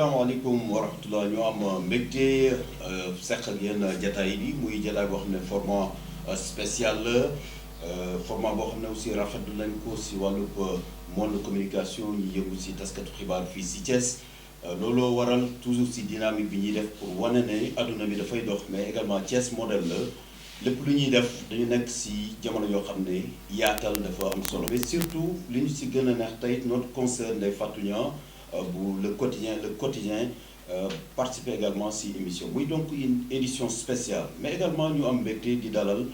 asalaamaaleykum wa rahmatulah ñu am mbégte seq ak yéen jataay bi muy jataay boo xam ne format spécial la format boo xam ne aussi rafetlu nañ ko si wàllub monde communication ñu yëngu si taskatu xibaar fii si Thiès looloo waral toujours si dynamique bi ñuy def pour wane ne adduna bi dafay dox mais également Thiès modèle la lépp lu ñuy def dañu nekk si jamono yoo xam ne yaatal dafa am solo. mais surtout li ñu si gën a neex tey notre concert Ndeye Fatou Niang bu le quotidien participer également si émission muy donc une édition spéciale mais également ñu am mbégte di dalal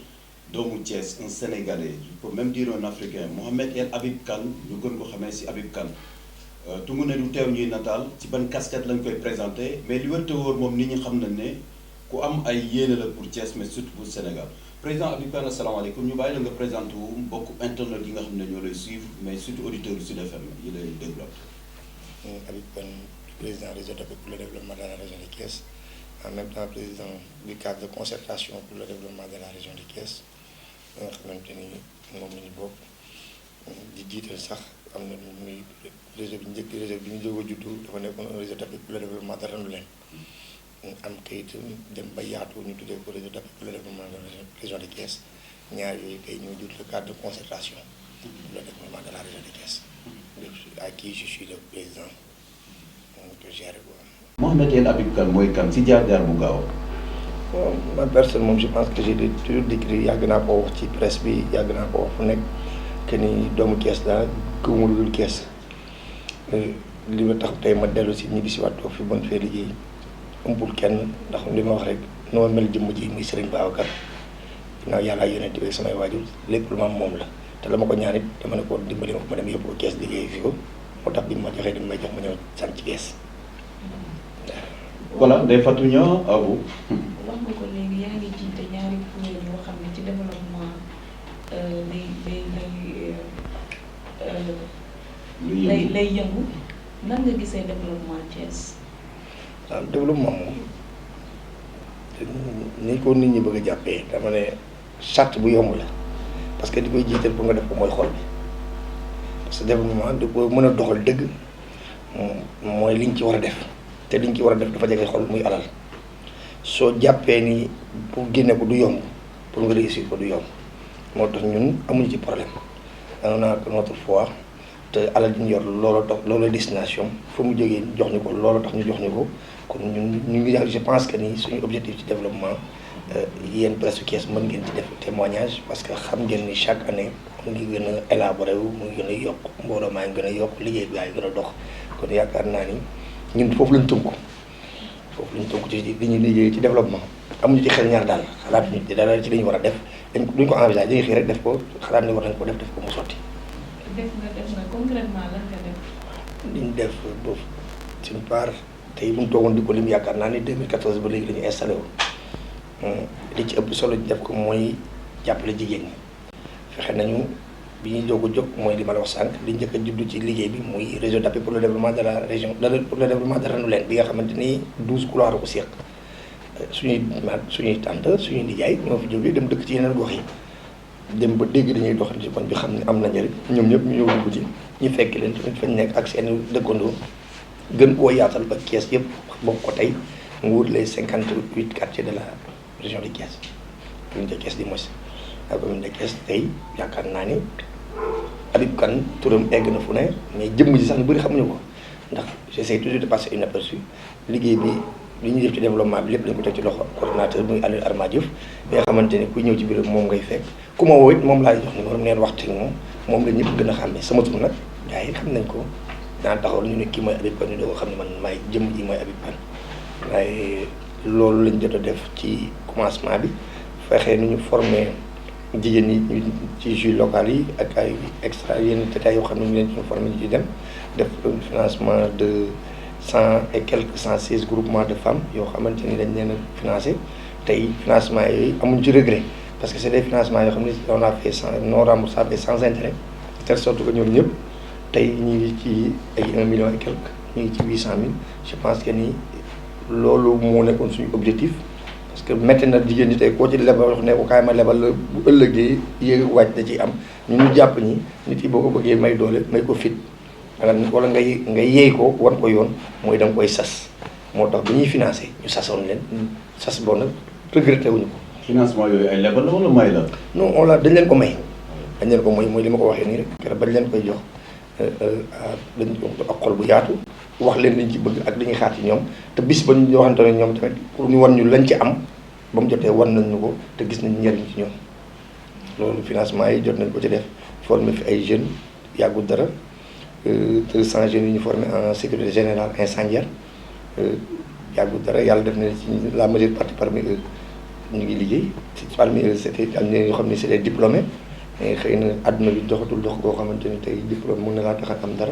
doomu Thiès un Sénégalais je peux même dire un Africain Mohamed El Habib Kane ñu gën ko xamee si Habib Kane tungu ne du teew ñuy nataal ci ban casquette lañ koy présenté mais li wër te wóor moom nit ñi xam nañ ne ku am ay yéene la pour Thiès mais surtout pour Sénégal président Habib Kane asalaamaaleykum ñu bàyyi la nga présenté wu mbokk internet yi nga xam ne ñoo lay suivre mais surtout auditeurs yu Sud FM yi lay déglu. Habib Kane, président réseau d'appui pour le développement de la région de Thiès, en même temps président du cadre de concertation pour le développement de la région de Thiès nga xamante ni moom la ñu bokk di jiital sax am na muy réseau bi njëkk réseau bi ñu jóg a juddu dafa nekkoon un réseau d'appui pour le développement de Randoulène am kayit dem ba yaatu ñu tuddee ko réseau d'appui pour le développement de la région de Thiès ñaar yooyu tey ñoo jur le cadre de concertation pour le développement de la région de Thiès. À qui je suis le président que gère quoi. Mohamed El Habib Kane mooy kan si jaar-jaar bu gaaw. Bon ma personne moom je pense que j'ai toujours décrit yàgg naa ko wax ci presse bi yàgg naa ko wax fu nekk que ni doomu Thiès daal gëmuma lu dul Thiès li ma tax tey ma dellu si ñibbi si waat toog fi bon fee liggéey ëmpul kenn ndax li ma wax rek noo mel jëmm ji muy Serigne Babacar ginnaaw yàlla yonent bi samay waajur lépp lu ma am moom la. te la ma ko ñaan it dama ne ko dimbali ma dem yóbbu ko Kees liggéey fi ko moo tax bi ma joxee dañ may jox ma ñëw sant ci Kees. voilà Ndeye Fatou Niang à vous. wax nga ko léegi yaa ngi jiite ñaari kuréel yoo xam ne ci développement lay yëngu nan nga gisee développement Thiès. waaw développement moom ni ko nit ñi bëgg a jàppee dama ne charte bu yomb la. parce que di koy jiital pour nga def ko mooy xol bi parce que développement di ko mën a doxal dëgg mooy liñ ci war a def te liñ ci war a def dafa jege xol muy alal soo jàppee ni pour génne ko du yomb pour nga réussir ko du yomb moo tax ñun amuñu ci problème on a notre foi te alal di ñu yor looloo tax looloo destination fa mu jógee jox ñu ko looloo tax ñu jox ñu ko kon ñun ñu ngi je pense que ni suñu objectif ci développement. yéen presse Thiès mën ngeen ci def témoignage parce que xam ngeen ni chaque année mu ngi gën a élaboré wu mu ngi gën a yokk mbooloo maa ngi gën a yokk liggéey bi yaa ngi gën a dox kon yaakaar naa ni ñun foofu lañ tënku ci li ñuy liggéey ci développement amuñu ci xel ñaar daal xalaat ñu daal ci li ñu war a def duñ ko envisagé dañuy xëy rek def ko xalaat ni war nañ ko def ko mu sotti. def nga concrètement lan nga def. li ñu def boobu suñu part tey bu ñu toogoon di ko lim yaakaar naa ni 2014 ba léegi la ñu installé wu. li ci ëpp solo def ko mooy jàppale jigéen ñi fexe nañu bi ñuy doog a jóg mooy li ma la wax sànq li njëkk a juddu ci liggéey bi muy réseau d'appui pour le développement de la région pour le développement de Randoulène bi nga xamante ni 12 couloirs ko seq suñuy tante suñuy nijaay ñoo fi jógee dem dëkk ci yeneen gox yi dem ba dégg dañuy dox ci kon bi xam ne am na njëriñ ñoom ñëpp ñu ñëw dugg ci ñu fekk leen tamit fañ nekk ak seen dëkkandoo gën koo yaatal ba Thiès yëpp bokk ko tey mu wut les 58 quartiers de la région de Thiès commune de Thiès di mos ak commune de Thiès tey yaakaar naa ni Habib Kane turam egg na fu ne mais jëmm ji sax ñu bëri xamuñu ko ndax j'essaie toujours de passer inaperçu liggéey bi li ñuy def ci développement bi lépp lañ ko teg ci loxo coordonnateur muy Aliou Arma Diouf bi nga xamante ni ku ñëw ci biir moom ngay fekk ku ma woo it moom laa jox numéro neen waxtu moom la ñëpp gën a xàmmee sama tur nag gars yi xam nañ ko daan taxaw ñu ne kii mooy Habib Kane ñu doo xam ne man maay jëmm ji mooy Habib Kane waaye loolu lañ jot a def ci commencement bi fexe nu ñu formé jigéen ñi ci jus local yi ak ay extra yenn détails yoo xam ne ñu leen ci formé ñu ci dem def un financement de 116 groupements de femmes yoo xamante ni dañ leen a financé tey financement yooyu amuñ ci regret parce que c'est des financements yoo xam ne on a fait non remboursable sans intérêt de telle sorte que ñoom ñëpp tey ñu ngi ci ay 1 million et quelque ñu ngi ci 800 000 je pense que ni loolu moo nekkoon suñu objectif parce que métti na jigéen ñi tey koo ci lebal wax ne ko kaay ma lebal la bu ëllëgee yéeg wàcc da ciy am ñu jàpp ñi nit yi boo ko bëggee may doole may ko fit wala nga yeey ko wan ko yoon mooy da nga koy sas moo tax bi ñuy financé ñu sasoon leen sas boo nag regretté wuñu ko. financement yooyu ay lebal la wala may la. non on la dañ leen ko may mooy li ma ko waxee nii rek keroog bañ leen koy jox dañ ko ak xol bu yaatu wax leen liñ ci bëgg ak li ñuy xaar ci ñoom te bis ba ñu waxante ne ñoom tamit pour ñu wan ñu lañ ci am ba mu jotee wan nañ ñu ko te gis nañ njëriñ ci ñoom loolu financement yi jot nañ ko ci def formé fi ay jeunes yàggul dara 300 jeunes yi ñu formé en sécurité générale incendiaire yàggul dara yàlla def na ci la majeure partie parmi eux ñu ngi liggéey parmi eux c'était am na ñoo xam ne c'est des diplômés mais xëy na àdduna bi doxatul dox goo xamante ni tey diplôme mun na laa tax a am dara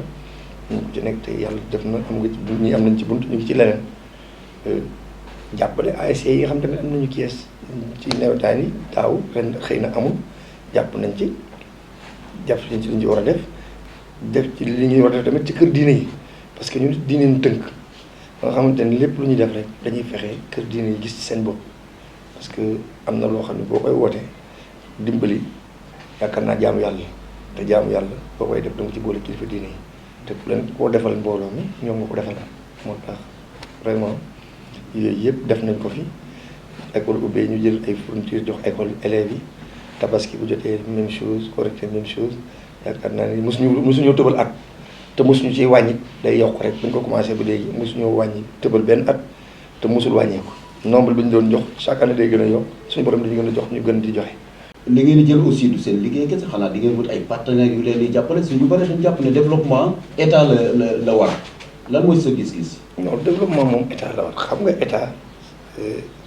ñu ci nekk tey yàlla def na am nga ci ñi am nañ ci bunt ñu ngi ci leneen jàppale ASC yi nga xam tamit am nañu kees ci nawetaan yi daaw ren xëy na amul jàpp nañ ci jàpp nañ ci li ñu ci war a def ci li ñuy war a def tamit ci kër diine yi parce que ñun diine ñu tënk ba nga xamante ni lépp lu ñuy def rek dañuy fexe kër diine yi gis ci seen bopp parce que am na loo xam ne boo koy wootee dimbali yaakaar naa jaamu yàlla te jaamu yàlla boo koy def da nga ci boole kilifa diine yi te ku leen koo defal mbooloo mi ñoom nga ko defal moo tax vraiment yooyu yëpp def nañ ko fi école ubbee ñu jël ay fourniture jox école élèves yi tabaski bu jotee même chose correcte même chose yaakaar naa ni mosuñoo tëbal at te mosuñu ciy wàññi day yokk rek bu ñu ko commencé ba léegi mosuñoo wàññi tëbal benn at te mosul wàññeeku nombre bi ñu doon jox chaque année day gën a yokk suñu borom dañu gën a jox ñu gën di joxe. li ngeen di jël aussi du seen liggéey kese xanaa di ngeen wut ay partenaires yu leen di jàppale si ñu bëri dañu jàpp ne développement état la war lan mooy sa gis-gis. non développement moom état la war xam nga état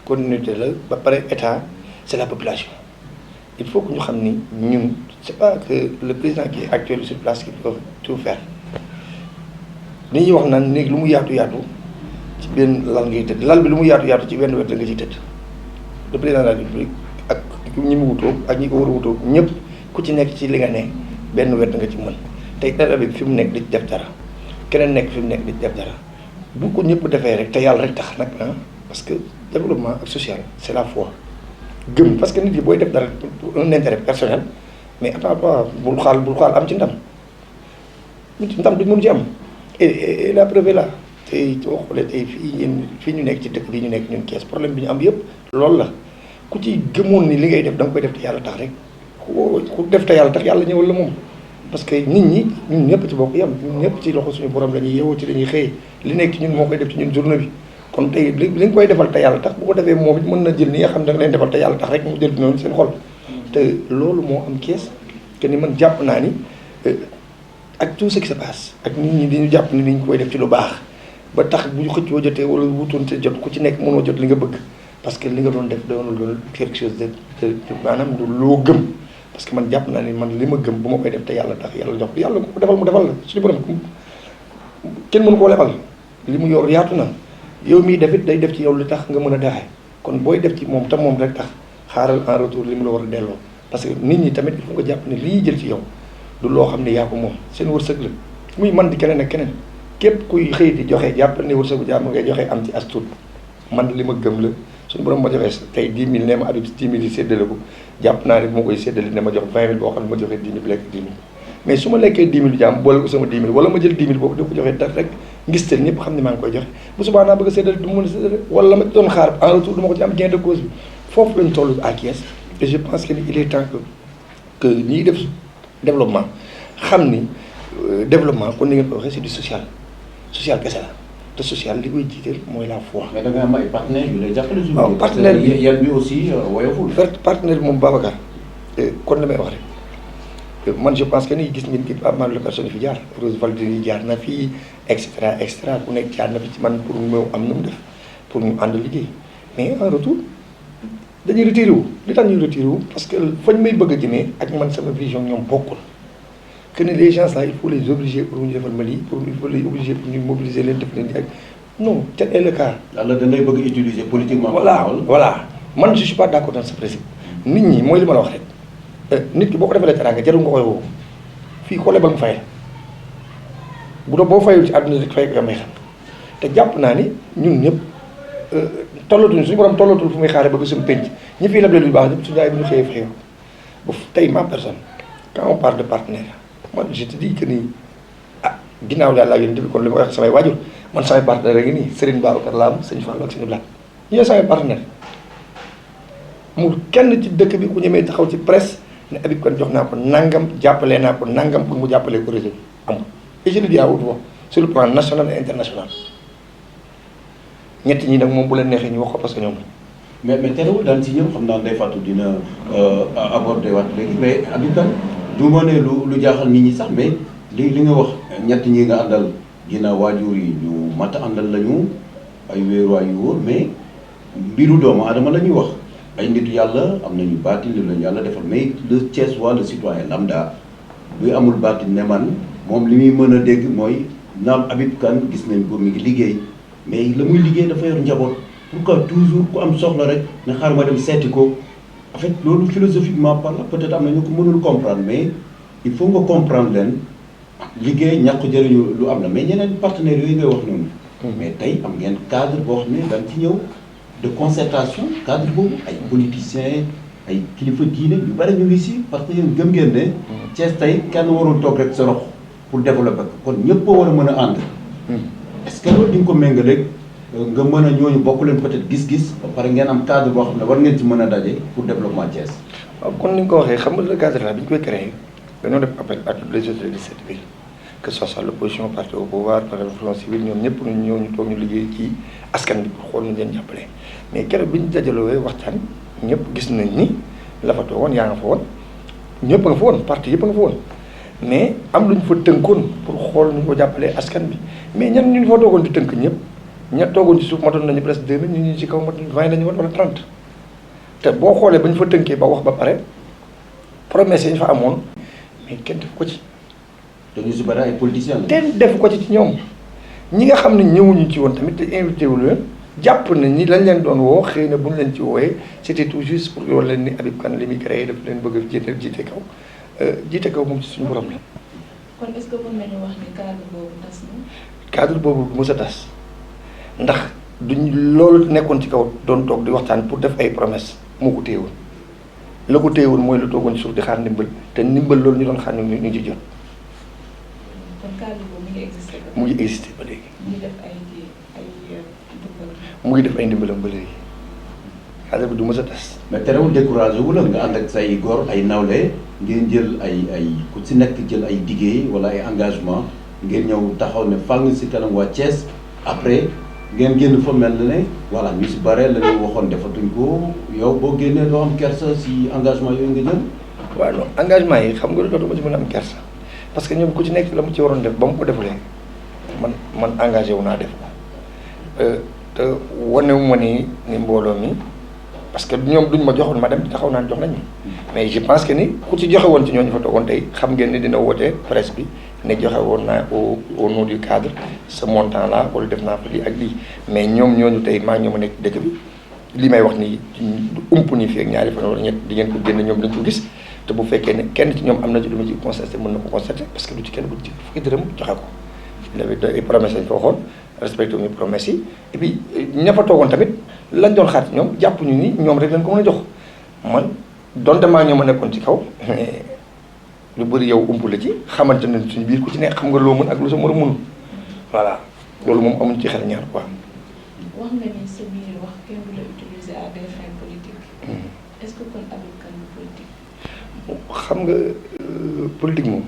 continuité la ba pare état c'est la population il faut que ñu xam ni ñun c'est pas que le président qui est actuel sur place qui peut tout faire li ñuy wax naan néeg lu mu yaatu ci benn lal ngay tëdd lal bi lu mu yaatu ci benn wet la nga ciy tëdd le président de la République ak ñi mu wutoo ak ñi ko war a wutoo ñëpp ku ci nekk ci li nga ne benn wet nga ci mën tey dara bi fi mu nekk di def dara keneen nekk fi mu nekk di def dara bu ko ñëpp defee rek te yàlla rek tax nag parce que développement ak social c'est la foi gëm parce que nit yi booy def dara pour un intérêt personnel mais attends bul xaal am ci ndam nit ndam duñ mën ci am et la preuve est là tey soo xoolee tey fii ñu nekk ci dëkk bi ñu nekk ñun Kees problème bi ñu am yëpp loolu la ku ci gëmoon ni li ngay def da nga koy def te yàlla tax rek ku def te yàlla tax yàlla ñëwal la moom parce que nit ñi ñun ñëpp ci bokk yam ñun ñëpp ci loxo suñu borom la ñuy yeewoo ci dañuy xëyee li nekk ci ñun moo koy def ci ñun journée bi kon tey li nga koy defal te yàlla tax bu ko defee moom it mën na jël ni nga xam ne da nga leen defal te yàlla tax rek mu jël noonu seen xol te loolu moo am Kees que ni man jàpp naa ni ak tout ce qui se passe ak nit ñi dañu jàpp ni ñu koy def ci lu baax ba tax bu ñu xëccoo jotee wala wutoon te jot ku ci nekk mënoo jot li nga bëgg parce que li nga doon def doonul doon quelque chose de maanaam du loo gëm parce que man jàpp naa ni man li ma gëm bu ma koy def te yàlla tax yàlla jox yàlla ko defal mu defal la suñu borom kenn mënu koo lebal li mu yor yaatu na yow mii defit day def ci yow li tax nga mën a daaxe kon booy def ci moom te moom rek tax xaaral en retour li mu la war a delloo parce que nit ñi tamit il faut nga jàpp ne li ñuy jël ci yow du loo xam ne yaa ko moom seen wërsëg la muy man di keneen ak keneen képp kuy xëy di joxe jàppal ne wërsëgu jàmm ngay joxe am ci as tuut man li ma gëm la suñu borom ma joxee tey 10 000 ne ma Habib 10 000 yi séddale ko jàpp naa ne bu ma koy séddale ne ma jox 20 000 boo xam ne ma joxee 10 000 lekk 10 000 mais su ma lekkee 10 000 jàmm boole ko sama 10 000 wala ma jël 10 000 boobu da ko joxee daf rek ngis tel ñëpp xam ne maa ngi koy joxe bu subaa naa bëgg a séddale du ma mën a séddale wala ma doon xaar en retour du ma ko ci am gain de cause bi foofu lañ toll à Thiès et je pense que il est temps que ñiy def développement xam ni développement kon ni ngeen ko waxee c'est du social kese la te social li koy jiiteel mooy la foi. mais da nga am ay partenaires yu lay jàppale. waaw partenaire bi yan bi aussi woyoful. partenaire bi moom Babacar kon la may wax rek man je pense que ni gis ngeen ki pas mal de personnes yi fi jaar Rose Valdini jaar na fii et cetera ku nekk jaar na fi ci man pour mu am na mu def pour ñu ànd liggéey mais en retour dañuy retiré wu li tax ñuy retiré wu parce que fañ may bëgg a jëmee ak man sama vision ñoom bokkul. que ne les gens là il faut les obliger pour ñu defal ma lii il faut les obliger pour ñu mobiliser leen def leen di ak non tel est le cas. yàlla dañ lay bëgg utiliser politiquement. voilà man je suis pas d'accord dans ce principe. nit ñi mooy li ma la wax rek nit ki boo ko defalee teraanga jarul nga koy woo fii ko lebal mu fay la bu doon boo fayul ci àdduna rek fay ko may xam te jàpp naa ni ñun ñëpp tollatuñ suñu borom tollatul fu muy xaaree ba suñu penc ñi fiy leble lu baax ñëpp suñu jaay bu ñu xëyee fayoo ba tey ma personne quand on parle de partenaire. man je te dis que ni ginnaaw daal laa yónni bi kon li ma wax samay waajur man samay partenaire a ngi nii Serigne Babacar Lam sëñ Fallou ak sëñ Blaat ñooy samay partenaire mu kenn ci dëkk bi ku ñemee taxaw ci presse ne Habib Kane jox naa ko nangam jàppalee naa ko nangam pour mu jàppalee ko réseau bi amul et je le dis à haute voix sur le plan national et international ñett ñi nag moom bu leen neexee ñu wax ko parce que ñoom mais terewul daan ci ñëw xam naa Ndeye Fatou dina aborder waat léegi mais Habib Kane du ma ne lu jaaxal nit ñi sax mais li nga wax ñett ñi nga àndal ginnaaw waajur yi ñu mat a àndal lañu ay wéeruwaay yu wóor mais mbiru doomu aadama la ñuy wax ay nitu yàlla am nañu baatin li lañu yàlla defal mais le Thiessois le citoyen lambda buy amul baatin ne man moom li muy mën a dégg mooy naam Habib Kane gis nañ ko mi ngi liggéey mais la muy liggéey dafa yor njaboot pourquoi toujours ku am soxla rek ne xaar ma dem seeti ko en fait loolu philosophiquement parlant peut-être am na ñu ko mënul comprendre mais il faut nga comprendre leen liggéey ñàkk jëriñu lu am na mais ñeneen partenaires yooyu ngay wax noonu. mais tey am ngeen cadre boo xam ne dañ ci ñëw de concertation cadre boobu ay politiciens ay kilifa diine ñu bari ñu ngi si parce que yéen gëm ngeen ne. Thiès tey kenn warul toog rek sa rox pour développer ko kon ñëpp war a mën a ànd. est-ce que loolu di nga ko méngaleeg nga mën a ñooñu bokk leen peut-être gis-gis ba pare ngeen am cadre boo xam ne war ngeen ci mën a daje pour développement Thiès. waaw kon ni nga ko waxee xam nga le cadre là bi ñu koy créé dañoo def appel à toutes les autorités de cette ville que ce soit l'opposition parti au pouvoir par le front civil ñoom ñëpp ñu toog ñu liggéey ci askan bi pour xool ñu leen jàppale mais keroog bi ñu dajaloo waxtaan ñëpp gis nañ ni la fa toogoon yaa nga fa woon ñëpp nga fa woon parti yëpp nga fa woon mais am lu ñu fa tënkoon pour xool nu ñu ko jàppalee askan bi mais ñan ñu fa toogoon di tënk ñëpp ña toogoon ci suuf matoon nañu presque 2000 ñu ci kaw matoon 20 lañu woon wala 30 te boo xoolee ba ñu fa tënkee ba wax ba pare promesse yi ñu fa amoon mais kenn def ko ci. te ñu si bari ay politiciens la. kenn def ko ci ñoom ñi nga xam ne ñëwuñu ci woon tamit te invité wu leen jàpp na ni lañ leen doon woo xëy na bu ñu leen ci wooyee c'était tout juste pour yow leen ni Habib Kane li muy créé daf leen bëgg a jiite kaw moom ci suñu borom la. kon est-ce que mën nañu wax ni cadre boobu tas na. cadre boobu bu mës a tas ndax duñ loolu nekkoon ci kaw doon toog di waxtaan pour def ay promesses moo ko téyewoon la ko téyewoon mooy lu toogoon ci suuf di xaar ndimbal te ndimbal loolu ñu doon xaar ñu ci jot. kon cadre boobu mi ngi existé ba. mu ngi existé ba léegi. mu ngi def ay ndimbal. mu ngi def ay ndimbalam ba léegi cadre bi du mës a tas. mais terewul découragé wu la nga ànd ak say góor ay nawle ngeen jël ay ku si nekk jël ay diggé wala ay engagement ngeen ñëw taxaw ne fang si kanam waa Thiès après ngeen génn fa mel ne voilà ñu si bare la ñu waxoon defatuñ ko yow boo génnee doo am kersa si engagement yooyu nga jël. waaw non engagement yi xam nga lu tax dama ci mën a am kersa parce que ñoom ku ci nekk la mu ci waroon def ba mu ko defulee man engagé wu naa def ko te wane wu ma ni mbooloo mi. parce que ñoom duñ ma joxoon ma dem taxaw naan jox nañ mais je pense que ni ku ci joxe woon ci ñooñu fa toogoon tey xam ngeen ni dina woote presse bi ne joxe woon naa au nom du cadre ce montant là wala def naa fa lii ak lii mais ñoom ñooñu tey maa ñoo ma nekk dëkk bi li may wax ni ump ni fii ak ñaari fan wala ñett di ngeen ko génn ñoom dañ ko gis te bu fekkee ne kenn ci ñoom am na ci lu ma ci constaté mën na ko constaté parce que du ci kenn bu ci fukki dërëm joxe ko léegi ay promesse lañ fa waxoon respecté wuñu promesse yi et puis ña fa toogoon tamit lañ doon xaar ci ñoom jàpp ñu ni ñoom rek lañ ko mën a jox man donte maa ñoo ma nekkoon ci kaw mais lu bëri yow ump la ci xamante ne suñu biir ku ci nekk xam nga loo mën ak lu sa mën a mënul voilà loolu moom amuñ ci xel ñaar quoi. wax nga ni sa biir wax kenn du la utiliser à des fins politiques. est-ce que kon Habib Kane politique. xam nga politique moom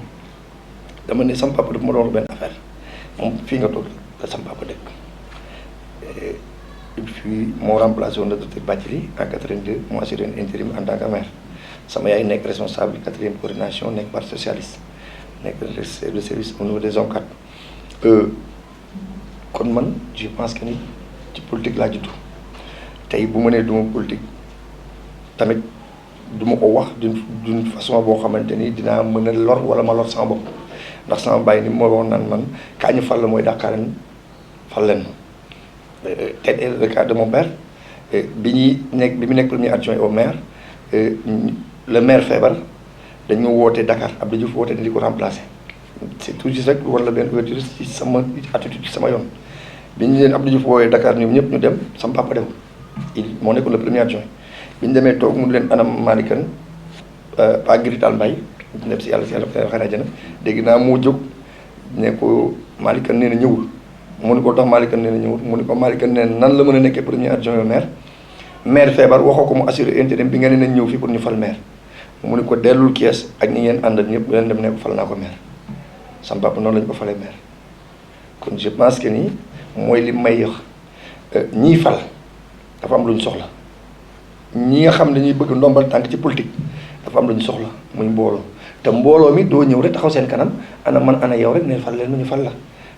dama ne sama papa daf ma doon benn affaire moom fii nga toog la sama papa dëkk. Et puis moo remplacé woon le docteur Bathily en 82 mu assuré un intérim en tant que maire sama yaay nekk responsable 4e coordination nekk parti socialiste nekk le service au niveau des zones 4 kon man je pense que ni ci politique laa juddu tey bu ma nee duma politique tamit du ma ko wax d'une façon boo xamante ni dinaa mën a lor wala ma lor sama bopp ndax sama bàyyi ni moo wax naan man kaa ñu fal la mooy dàqaaren fal leen tel est le cas de mon père bi mu nekk premier adjoint au maire le maire feebar dañu woote Dakar Abdou Diouf woote ni li ko remplacer c'est tout juste rek war la benn ouverture ci sama attitude ci sama yoon bi ñu leen Abdou Diouf woowee Dakar ñoom ñëpp ñu dem sama papa dem moo nekkoon le premier adjoint bi ñu demee toog mu leen anam Malikan Pa Girital Mbaye dem si yàlla xanaa jëna dégg naa moo jóg ne ko Malick Kane nee na ñëwul mu ni ko tax Malick Kane nee na ñëwul mu ni ko Malick Kane nee na nan la mën a nekkee premier adjoint au maire feebar waxoo ko mu assuré intérim bi nga ne nañ ñëw fii pour ñu fal maire mu ni ko dellul kees ak ñi ngeen àndal ñëpp leen dem ne ko fal naa ko maire sama papa noonu lañu ko falee maire kon je pense que nii mooy li may wax ñiy fal dafa am lu ñu soxla ñi nga xam ne dañuy bëgg ndombal tànk ci politique dafa am lu ñu soxla muy mbooloo te mbooloo mi doo ñëw rek taxaw seen kanam ana man ana yow rek ne fal leen ma ñu fal la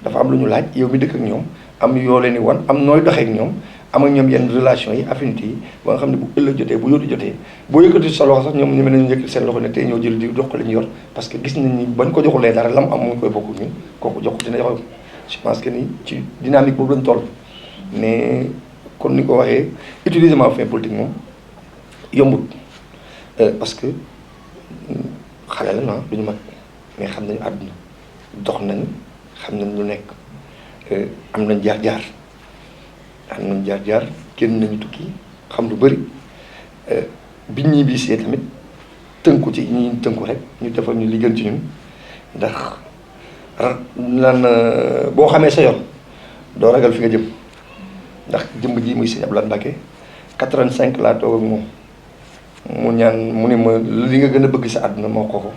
dafa am lu ñu laaj yow mi dëkk ak ñoom am yoo leen di wan am nooy doxee ak ñoom am ak ñoom yenn relation yi affinité yi ba nga xam ne bu ëllëg jotee bu yóotu jotee boo yëkkati sa loxo sax ñoom ñu mën nañu yëkkati seen loxo ne tey ñoo jël di jox ko li ñu yor parce que gis nañ ni bañ ko joxulee dara lam am mu ngi koy bokk ñun kooku jox ko dina jox je pense que ni ci dynamique boobu lañ toll mais kon ni ko waxee utilisement fin politique moom yombut parce que xale la na du ñu mag mais xam nañu àdduna dox nañ xam nañ lu nekk am nañ jaar-jaar kenn nañu tukki xam lu bëri biñ ñii bi see tamit tënku ci ñi tënku rek ñu defal ñu li gën ci ñun ndax boo xamee sa yoon doo ragal fi nga jëm ndax jëmb ji muy Sëñ Abdoulaye Mbacké 85 laa toog ak moom mu ñaan mu ne ma li nga gën a bëgg sa àdduna moo ko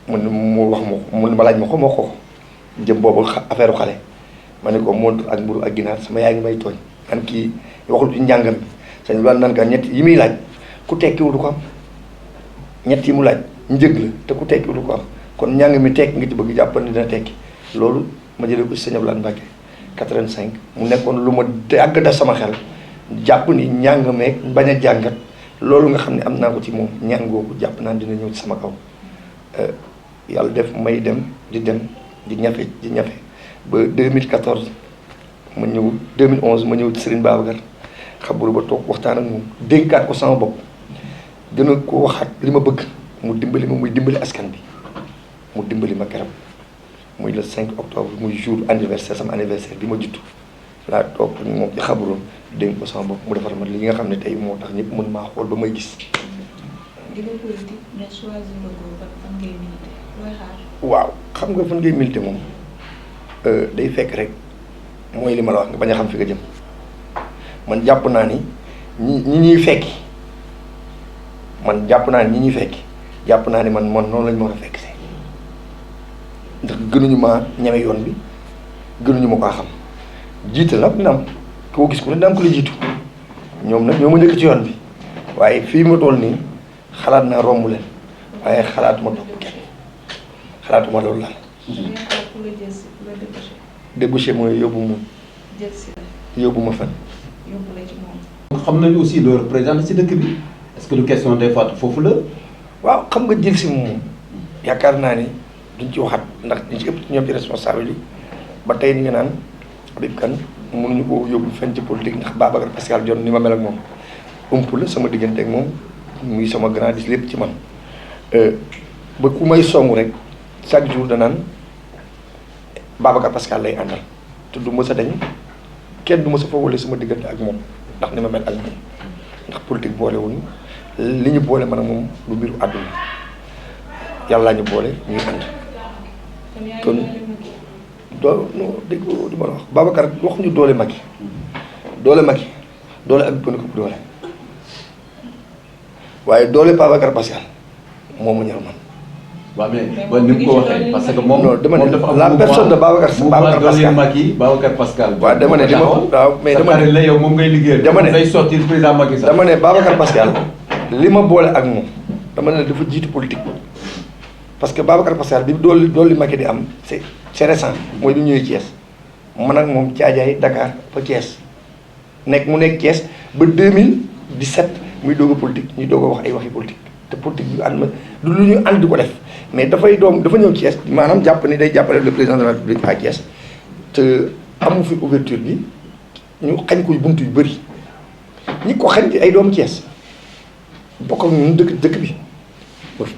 mu wax ma ko mu ne ma laaj ma ko moo ko jëm boobu affaire xale ma ne ko montre ak mburu ak ginaar sama yaay ngi may tooñ an kii waxul ci njàngam bi sañ loolu nan ka ñett yi muy laaj ku tekkiwul du ko am ñett yi mu laaj njëg la te ku tekkiwul du ko am kon njàng mi tekki nga ci bëgg jàppal ni dina tekki loolu ma jëlee ko ci Sëñ Abdoulaye Mbacké 85 mu nekkoon lu ma àgg def sama xel jàpp ni njàng meeg bañ a jàngat loolu nga xam ne am naa ko ci moom ñaan googu jàpp naa dina ñëw ci sama kaw yàlla def may dem di ñafe ba 2014 ma ñëw 2011 ma ñëw ci Serigne Babacar xaburu ba toog waxtaan ak moom dénkaat ko sama bopp gën a ko waxaat li ma bëgg mu dimbali ma muy dimbali askan bi mu dimbali ma keroog muy le 5 octobre muy jour anniversaire sama anniversaire bi ma judd laa toog ak moom ci xaburoon dénk ko sama bopp mu defar ma li nga xam ne tey moo tax ñëpp mën maa xool ba may gis. waaw xam nga fan ngay milité moom day fekk rek mooy li ma la wax nga bañ a xam fi nga jëm man jàpp naa ni ñi ñuy fekki jàpp naa ni man noonu lañ ma war a fekk see ndax gënuñu ma ñeme yoon bi gënuñu ma koo xam jiital nag dina am koo gis ku ne dina am ko la jiitu ñoom nag ñoo ma njëkk ci yoon bi waaye fii ma toll nii xalaat naa romb leen waaye xalaatuma topp kenn xalaatuma loolu laal. débouché mooy yóbbu moom. yóbbu ma fan. xam nañu aussi le représenté ci dëkk bi est-ce que du question des fois foofu la. waaw xam nga jël si moom yaakaar naa ni duñ ci waxaat ndax ñu ci ëpp ci ñoom ci responsable yi ba tey ni nga naan Habib Kane mënuñu ko yóbbu fenn ci politique ndax Babacar Pascal Dione ni ma mel ak moom ump la sama diggante ak moom muy sama grand dis lépp ci man ba ku may songu rek chaque jour danaan Babacar Pascal lay àndal te du mës a dañ kenn du mës a foogale sama diggante ak moom ndax ni ma mel ak moom ndax politique boolewuñu li ñu boole man ak moom lu mbiru àdduna yàlla ñu boole ñuy ànd. kon doo non dégg di ma la wax Babacar waxuñu doole Macky doole ak gën a ko doole waaye doole Babacar Pascal moom ma ñor man. waaw mais ni mu ko waxee parce que moom. non dama ne la personne de Babacar Pascal. waaw dama ne waaw mais dama ne la yow moom ngay liggéeyal. dama ne day sortir président Macky Sall. dama ne Babacar Pascal li ma boole ak moom dama ne dafa jiitu politique parce que Babacar Pascal bi doole Macky di am c'est récent mooy bi ñëwee Thiès man ak moom Thiadiaye Dakar fa Thiès mu nekk Thiès ba 2017 muy doog a politique ñuy doog a wax ay waxi politique te politique bi ànd ma du lu ñu ànd di ko def. mais dafa ñëw Thiès maanaam jàpp ni day jàppale le président de la République à Thiès te amu fi ouverture bi ñu xañ ko bunt yu bëri ñi ko xañ ci ay doomu Thiès bokk ak ñun dëkk bi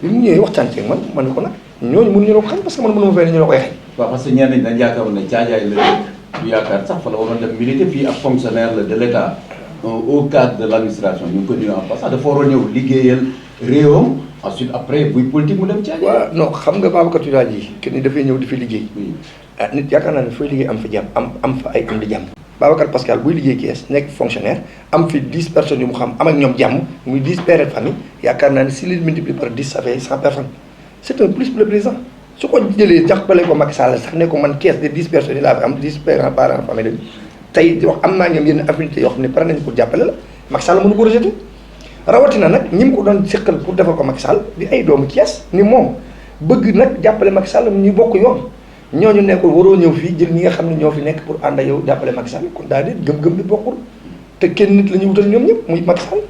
bi mu ñëwee waxtaan ci man ne ko nag ñooñu mënuñu la ko xañ parce que man mënuma fay ne ñu la koy xañ. waaw parce que ñenn ñi dañ yaakaaroon ne Thiadiaye la du yaakaar sax fa la waroon dem militer fii ak fonctionnaire la de l'État au cadre de l'administration ñu ngi ko nuyu en passant dafa waroon ñëw liggéeyal réewam ensuite après buy politique mu dem Thiès. waaw non xam nga Babacar Touré ji que ni dafay ñëw di fi liggéey. ah nit yaakaar naa ne fooy liggéey am fa jàmm am fa ay am di jàmm. Babacar Pascal buy liggéey Thiès nekk fonctionnaire am fi 10 personnes yu mu xam am ak ñoom jàmm muy 10 pères de famille yaakaar naa ne si les multiplié par 10 ça fait 100 personnes c'est un plus pour le président su ko jëlee jàppale ko Macky Sall sax ne ko man Thiès de 10 personnes yi laa fi am 10 parents famille lañu tey di wax am naa ñoom yenn affinités yoo xam ne pare nañu pour jàppale la Macky Sall mënu ko rejeté rawatina nag ñi mu ko doon seqal pour defal ko Macky Sall di ay doomu Thiès ni moom bëgg nag jàppale Macky Sall ñu bokk yoon ñooñu nekkul waroo ñëw fii jël ñi nga xam ne ñoo fi nekk pour ànd ak yow jàppale Macky Sall kon daal di gëm-gëm bi bokkul te kenn nit la ñu wutal ñoom ñëpp muy Macky Sall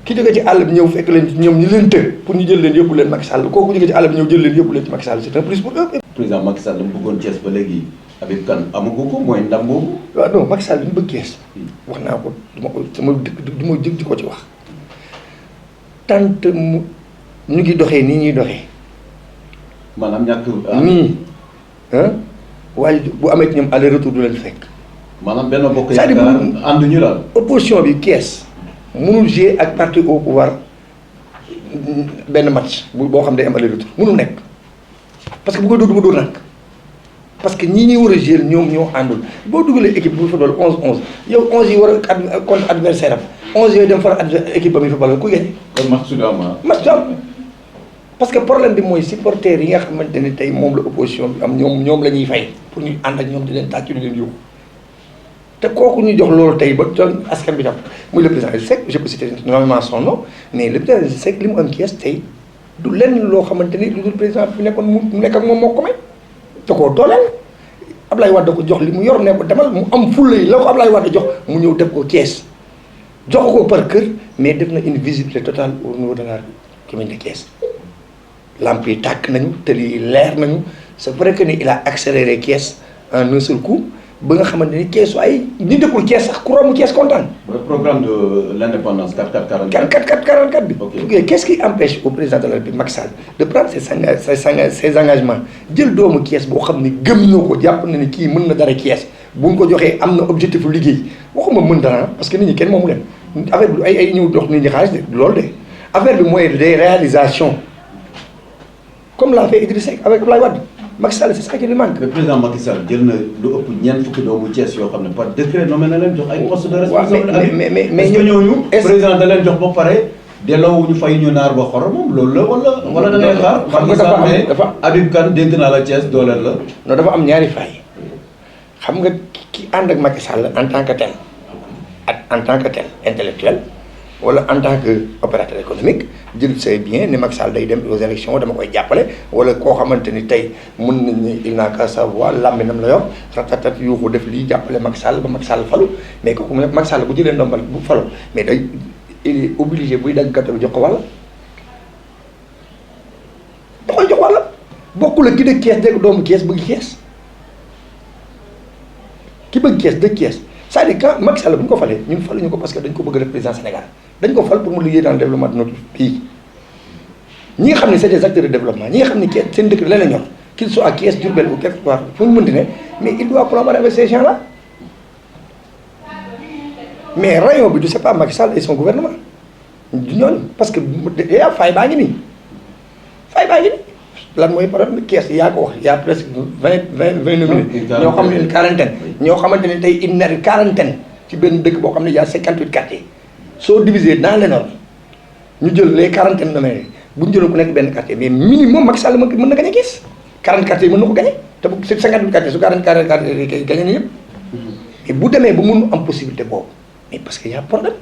ki jóge ci àll bi ñëw fekk leen ñoom ñi leen tëg pour ñu jël leen yóbbu leen Macky Sall kooku jóge ci àll bi ñëw jël leen yóbbu leen ci Macky Sall c'est un plus pour eux. président Macky Sall mu bëggoon Thiès ba léegi Habib Kane amagu ko mooy ndam boobu. waaw non Macky Sall li mu bëgg Thiès wax naa ko du ma jëg di ko ci wax tant mu ñu ngi doxee nii ñuy doxee. maanaam ñàkk. nii ah waaye bu amee ci ñoom aller retour du leen fekk. maanaam benn bokk c'est-à-dire yaakaar ànduñu daal. opposition bi Thiès mënul jouer ak parti au pouvoir benn match boo xam ne day am aller retour mënul nekk parce que bu ko dóor du ma dóor nag parce que ñii ñuy war a jouer ñoom ñoo àndul boo dugalee équipe bu fa doon 11-11 yow 11 yi war a contre adversaire am 11 yooyu dem far équipe ba muy fa bal ku gagné. kon match su am match du am parce que problème bi mooy supporters yi nga xamante ni tey moom la opposition bi am ñoom la ñuy fay pour ñu ànd ak ñoom di leen tàccu di leen yóbbu te kooku ñu jox loolu tey ba doon askan bi tam muy le président Idrissa Seck je peux citer normalement son nom mais le président Idrissa Seck li mu am Thiès tey du lenn loo xamante ni lu dul président bi nekkoon mu nekk ak moom moo ko may da koo dooleel Ablaye Wade da ko jox li mu yor ne ko demal mu am fulla yi la ko Ablaye Wade jox mu ñëw def ko Thiès jox ko par kër mais def na une visibilité totale au niveau de la commune de Thiès lamp yi tàkk nañu tëli yi leer nañu c'est vrai que ni il a accéléré Thiès en un seul coup ba nga xamante ni Thiès ay ñi dëkkul Thiès sax ku romb Thiès kontaan. le programme de l'indépendance 44-44. 44-44 bi. ok qu'est-ce qui empêche au président de la République Macky Sall de prendre ses engagements jël doomu Thiès boo xam ni gëm na ko jàpp na ni kii mën na dara Thiès bu ñu ko joxee am na objectif lu liggéey waxuma mën dara parce que nit ñi kenn moomu leen affaire bi ay ñëw dox nit ñi xaalis de loolu de affaire bi mooy des réalisations comme l'a fait Idrissa Seck avec Abdoulaye Wade Macky Sall c'est ça qui lui manque. le président Macky Sall jël na lu ëpp ñeent fukki doomu Thiès yoo xam ne par décret nommé na leen jox ay postes de responsabilité. mais ñooñu président da leen jox ba pare delloo ñu fay ñu naar ba xor moom loolu la wala da ngay xaar. xam nga dafa am dafa Habib Kane dégg naa la Thiès dooleel la. non dafa am ñaari fay xam nga ki ànd ak Macky Sall en tant que tel ak en tant que tel intellectuel wala en tant que opérateur économique jël say bien ni Macky Sall day dem aux élections dama koy jàppale wala koo xamante ni tey mën nañ ni il n'a qu'à savoir làmbinam la yor ratatat yuuxu def lii jàppale Macky Sall ba Macky Sall falu mais kooku mu ne Macky Sall bu jëlee ndombal bu falu mais day il est obligé buy dagg gàttal jox ko wàll da koy jox wàll bokkul ak ki dëkk Thiès dégg doomu Thiès bëgg Thiès ki bëgg Thiès dëkk Thiès c'est-à-dire quand Macky Sall bu ñu ko falee ñun faluñu ko parce que dañ ko bëgg def président Sénégal dañ ko fal pour mu liggéey dans le développement de notre pays ñi nga xam ne c'est des acteurs de développement ñi nga xam ne Thiès seen dëkk la ñor qu'il soit à Thiès Diourbel ou quelque part fu mu mënti ne mais il doit collaborer avec ces gens-là mais rayon bi du c'est pas Macky Sall et son gouvernement du ñooñu parce que yaa fay baa ngi nii lan mooy problème Thiès yaa ko wax y a presque 20 nominés ñoo xam ne une quarantaine ñoo xamante ne tey une quarantaine ci benn dëkk boo xam ne y a 58 quartiers soo divisé dans les normes ñu jël les quarantaines nominés bu ñu jëloon ku nekk benn quartier mais minimum Macky Sall mën na gagné Thiès 40 quartiers mën na ko gagné te bu 58 quartiers su 40 quartiers gagné na yëpp mais bu demee ba mun am possibilité boobu mais parce que y a problème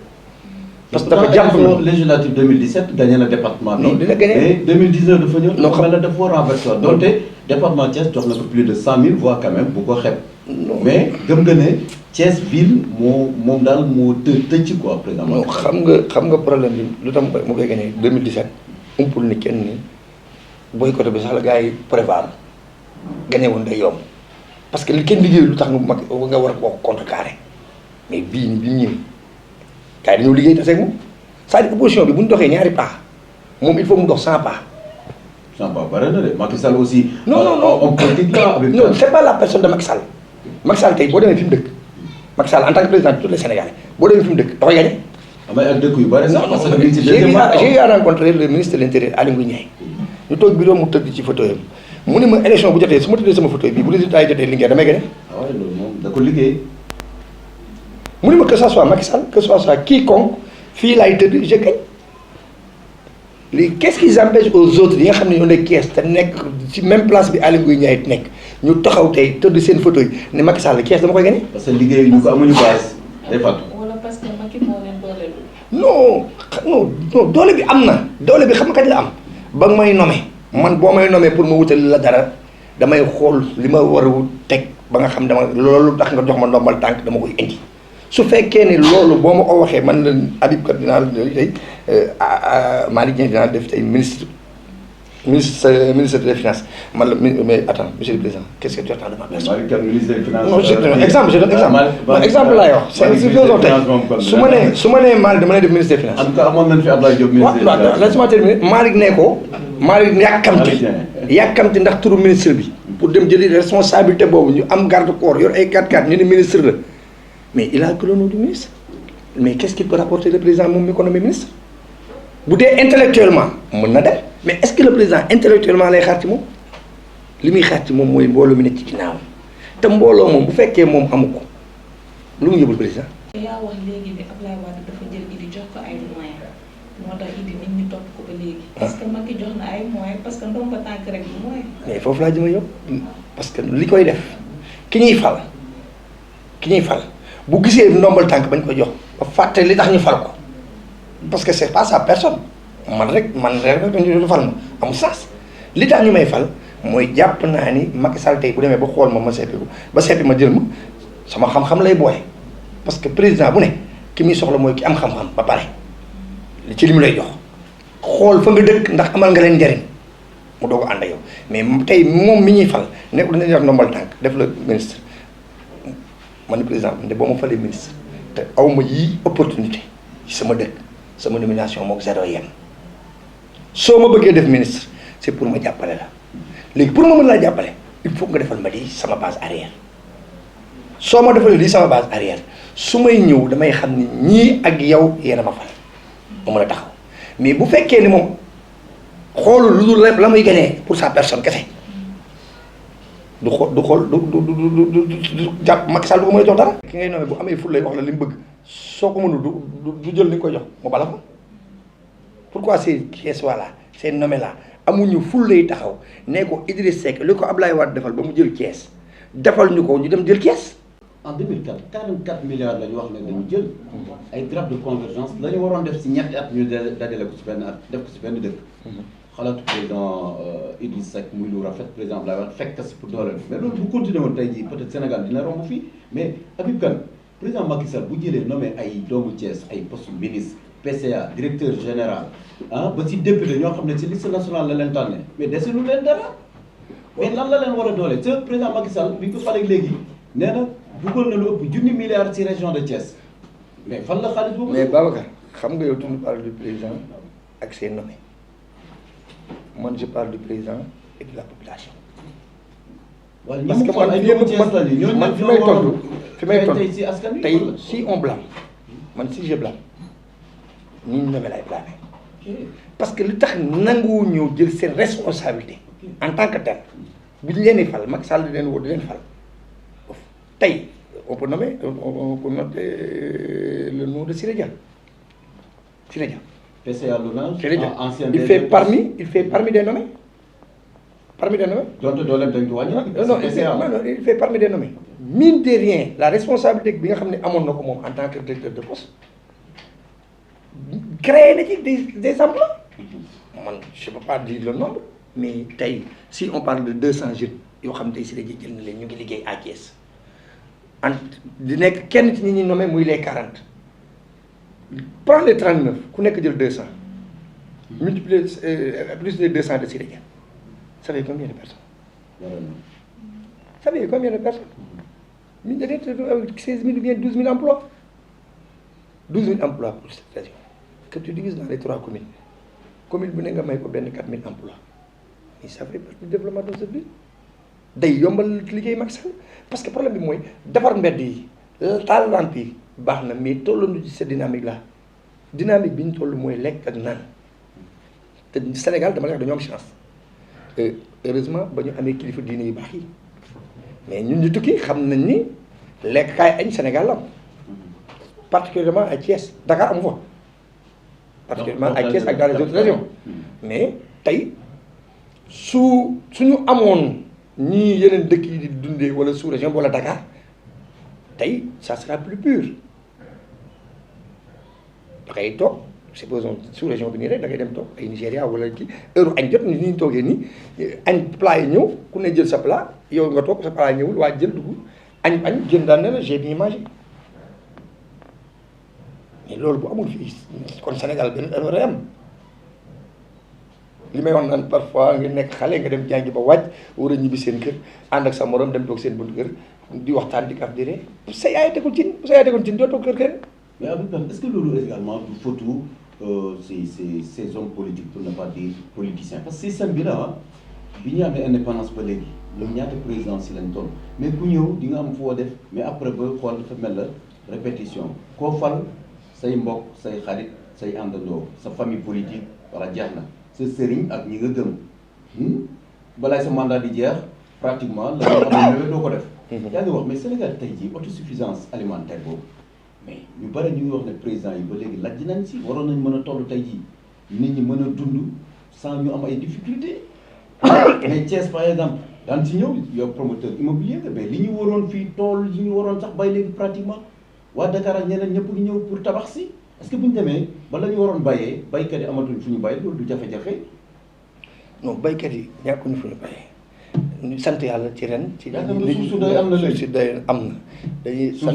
parce que dafa jàpp na législative 2017 gagné na département bi. non dina gagné et 2019 dafa ñëw. non xam nga dafa war a renversé waat donte département Thiès jox na ko plus de 100 000 voix quand même bu ko xeeb. mais gëm nga ne Thiès ville moom daal moo tëj quoi président. non xam nga problème bi lu tax mu koy gagné 2017 umpul ni kenn ni boycott bi sax la gars yi prévoir gagné woon day yomb parce que li kenn liggéey lu tax nga war a koo contrecarrer mais bii ni bi mu ñëwee. gars yi dañoo liggéey tase ak moom c'est-à-dire opposition bi bu ñu doxee ñaari pas moom il faut mu dox 100 pas. 100 pas bare na de Macky Sall aussi. non on politique là avec. non c'est pas la personne de Macky Sall. Macky Sall tey boo demee fi mu dëkk Macky Sall en tant que président de tous les Sénégalais boo demee fi mu dëkk da koy gagné. damay ak dëkk yu bari sax parce que j'ai eu à rencontrer le ministre de l'Intérieur Aly Ngouille Ndiaye ñu toog bureau mu tëdd ci photo yam mu ne ma élection bu jotee su ma tëddee sama photo bi bu résultat yi jotee Linguère damay gagné. ah oui loolu moom da ko liggéey. mu ne ma que ça soit Macky Sall que ça soit quiconque fii laay tëdd je gagne léegi qu'est-ce qui empêche aux autres yi nga xam ne ñoo nekk Thiès te nekk ci même place bi Aly Ngouille Ndiaye nekk ñu taxaw tey tëdd seen photo yi ne Macky Sall Thiès dama koy gagné. parce que liggéey ñu ko amuñu base day fàttu. wala parce que Macky moo leen dooleel. non doole bi am na doole bi xam nga kañ la am ba nga may nommé man boo may nommé pour ma wutal la dara damay xool li ma war a teg ba nga xam dama loolu tax nga jox ma ndombal tànk dama koy indi su fekkee ne loolu boo ma ko waxee man la Habib kat dinaa la tey Malick Dieng dinaa def tey ministre des finances man la mais attends monsieur le président qu'est-ce que tu attends de ma personne. Malick Kane ministre des finances. non je donne exemple exemple laay wax. c'est loolu tey su ma nee Malick dama lay def ministre des finances. en tout cas amoon nañu fi Abdoulaye Diop ministre des finances. waaw laisse-moi terminer Malick ne ko Malick yàkkamti ndax turu ministre bi pour dem jëli responsabilité boobu ñu am garde corps yor ay 4x4 ñu ne ministre la mais il a que le nom du ministre mais qu'est-ce qu'il peut rapporter le président moom mi ko nommé ministre bu dee intellectuellement mën na dem mais est-ce que le président intellectuellement lay xaar ci moom li muy xaar ci moom mooy mbooloo mi nekk ci ginnaaw te mbooloo moom bu fekkee moom amu ko lu mu yóbbul président. yaa wax léegi ni Abdoulaye Wade dafa jël Idi jox ko ay moyens moo tax Idi nit ñi topp ko ba léegi. parce que Macky jox na ay moyens parce que ndomba tànk rek du moyen. mais foofu laa jëm a yóbbu parce que li koy def ki ñuy fal bu gisee ndombal tànk bañ ko jox ba fàtte li tax ñu fal ko parce que c'est pas sa personne man rek ñu fal ma amul sens li tax ñu may fal mooy jàpp naa ni Macky Sall tey bu demee ba xool ma seppi ko ba seppi ma jël ma sama xam-xam lay booye parce que président bu ne ki muy soxla mooy ki am xam-xam ba pare ci li mu lay jox xool fa nga dëkk ndax amal nga leen njariñ mu doog a ànd ak yow mais tey moom mi ñuy fal nekkul dañuy def ndombal tànk def la ministre man ni président de boo ma falee ministre te aw ma yii opportunité ci sama dëkk sama nomination mook zéro yem soo ma bëggee def ministre c'est pour ma jàppale la léegi pour ma mën laa jàppale il faut nga defal ma lii sama base arrière soo ma defalee lii sama base arrière su may ñëw damay xam ni ñii ak yow yéen a ma fal ma mën a taxaw mais bu fekkee ni moom xoolul lu dul la muy gagné pour sa personne kese du xool du jàpp Macky Sall du ko mën a jox dara. ki ngay nommé bu amee ful lay wax la li mu bëgg soo ko mënul du jël li nga koy jox mu bala ko pourquoi ces Thiessois-là ces nommés là amuñu ful lay taxaw ne ko Idriss Seck li ko Ablaye Wade defal ba mu jël Thiès defal ñu ko ñu dem jël Thiès. en 2004 44 milliards la ñu wax ne dañu jël ay grappe de convergence la ñu waroon def si ñetti at ñu dajale ko si benn at def ko si benn dëkk. xalaatu président Idriss Seck muy lu rafet président Abdoulaye Wade fekk si pour dooleel mais loolu bu continué woon tey jii peut-être Sénégal dina romb fii mais Habib Kane président Macky Sall bu jëlee nommé ay doomu Thiès ay poste ministre PCA directeur général ba si député ñoo xam ne si liste nationale la leen tànne mais dese lu leen dara mais lan la leen war a dooleel te président Macky Sall bi ko falee léegi nee na dugal na lu ëpp junni milliards ci région de Thiès mais fan la xaalis boobu. mais Babacar xam nga yow tu parles du président ak ses nommés. Moi je parle du président et de la population. Parce que man fi may tontu tey si on blâme man si je blâme ñi ñu nommé lay blâmer parce que li tax nanguwu ñëw jël seen responsabilité en tant que tel bu ñu leen di fal Macky Sall di leen woo di leen fal tey on peut nommer on peut noter le nom de Siré Dia. PCA Lonase, ancien il fait parmi des nommés. Parmi des nommés. Donc, non, il fait parmi des nommés. Mine de rien, la responsabilité que nous avons en tant que directeur de poste, créer des emplois. Je ne peux pas dire le nombre, mais si on parle de 200 jeunes, ils ont été à Thiès. Quel est nommé les 40. Prends les 39, vous n'avez que 200. Multipliez plus de 200 de Syriens. Vous savez combien de personnes? Vous savez combien de personnes? 16 000 ou bien 12 000 emplois. 12 000 emplois pour cette région. Que tu divises dans les 3 communes. Commune bu ne nga may ko benn 4 000 emplois. Mais ça fait partie du développement de cette ville. day yombal liggéey Macky Sall parce que problème bi mooy defar mbedd yi taal lamp yi baax na mais tolloonu ci cette dynamique là dynamique bi ñu toll mooy lekk ak naan te Sénégal dama lay wax dañoo am chance heureusement ba ñu amee kilifa diine yu baax yi mais ñun ñu tukki xam nañ ni lekk kaay añ Sénégal la am particulièrement à Thiès Dakar amu fa particulièrement à Thiès ak dans les autres régions mais tey suñu amoon ñii yeneen dëkk yi di dundee wala sous région wala Dakar tey ça sera plus pur da ngay toog supposons sous région bi nii rek da ngay dem toog ay Nigéria wala kii heure añ jot ni ñu toogee nii añ plat yi ñëw ku ne jël sa plat yow nga toog sa plat ñëwul waa jël dugg añ jën daan ne la j'ai bien mangé mais loolu bu amul fii kon Sénégal benn erreur am li may wax naan parfois nga nekk xale nga dem jàngi ba wàcc war a ñibbi seen kër ànd ak sa morom dem toog seen buntu kër di waxtaan di kaf di ree sa yaay tegul cin bu sa yaay tegul cin doo toog kër kenn. mais est-ce que loolu également du photo ces hommes politiques pour ne pas dire politiciens parce que système bi la bi ñu amee indépendance ba léegi loolu ñaata présidence yi lañ toll mais ku ñëw di nga am foo def mais après ba xool dafa mel la répétition koo fal say mbokk say xarit say àndandoo sa famille politique wala jeex na sa sëriñ ak ñi nga gëm balaay sa mandat di jeex pratiquement la nga xam ne doo ko def. yaa ngi wax mais Sénégal tey jii autosuffisance alimentaire boobu mais ñu bëri ñu ngi wax ne président yi ba léegi lajj nañ si waroon nañ mën a toll tey jii nit ñi mën a dund sans ñu am ay difficultés mais Thiès par exemple daan si ñëw yow promoteur immobilier nga mais li ñu waroon fii tool yi ñu waroon sax bay léegi pratiquement waa Dakar ak ñeneen ñëpp ngi ñëw pour tabax si est-ce que bu ñu demee ba la ñu waroon bayee baykat yi amatuñ fu ñu bay loolu du jafe-jafe. non baykat yi ñàkkuñu fu ñu bayee ñu sant yàlla ci ren. ci suuf si doy am na léegi suuf si doy am na. dañuy sant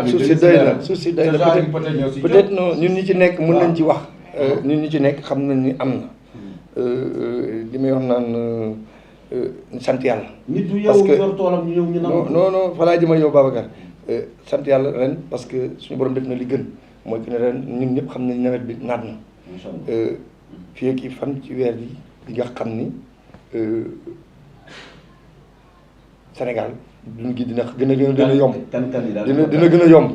suuf si doy na suuf si doy na peut-être non ñun ñi ci nekk mën nañ ci wax. ñun ñi ci nekk xam nañ ni am na. li may wax naan sant yàlla. nit du yow yor toolam ñu ñëw ñu nangu. non fa laa jëma yow Babacar sant yàlla ren parce que suñu borom def na li gën mooy que ne ren ñun ñëpp xam nañ nawet bi naat na. incha allah fii ak fan ci weer bi di nga xam ni Sénégal dund gi dina gën a yomb. dina gën a yomb